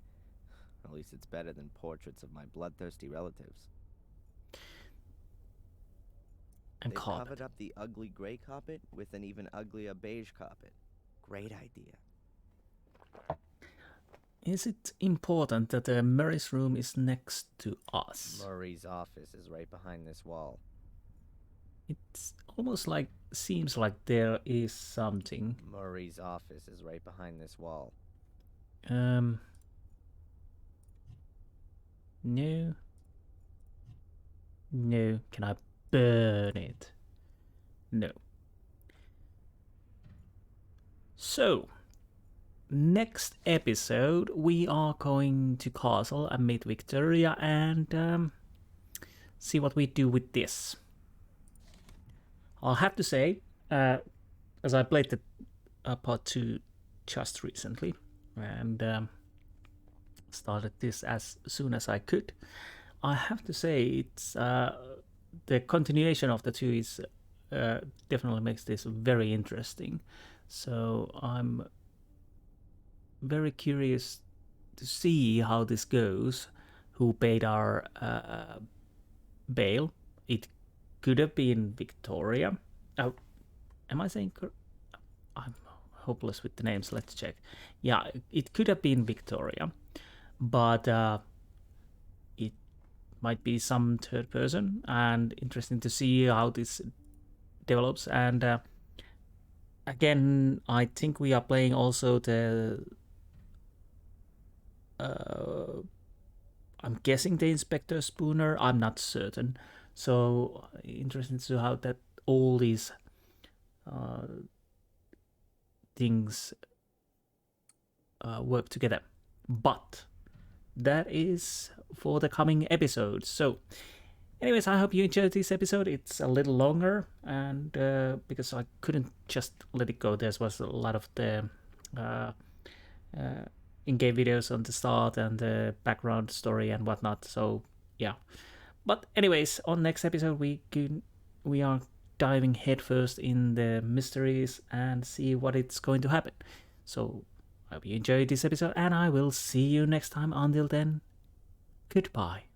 At least it's better than portraits of my bloodthirsty relatives. And they carpet. covered up the ugly gray carpet with an even uglier beige carpet. Great idea. Is it important that Murray's room is next to us? Murray's office is right behind this wall. It's almost like, seems like there is something. Murray's office is right behind this wall. No. No. Can I burn it? No. So, next episode, we are going to Castle and meet Victoria and see what we do with this. I'll have to say, as I played the part 2 just recently and started this as soon as I could, I have to say it's the continuation of the 2 is definitely makes this very interesting. So I'm very curious to see how this goes. Who paid our bail? It could have been Victoria. Oh, am I saying? I'm hopeless with the names. Let's check. Yeah, it could have been Victoria, but it might be some third person. And interesting to see how this develops. And again, I think we are playing also the. I'm guessing the Inspector Spooner. I'm not certain. So interesting to see how that all these things work together. But that is for the coming episodes. So anyways, I hope you enjoyed this episode. It's a little longer, and because I couldn't just let it go, there was a lot of the in-game videos on the start and the background story and whatnot. So yeah. But anyways, on next episode we are diving headfirst in the mysteries and see what it's going to happen. So I hope you enjoyed this episode, and I will see you next time. Until then, goodbye.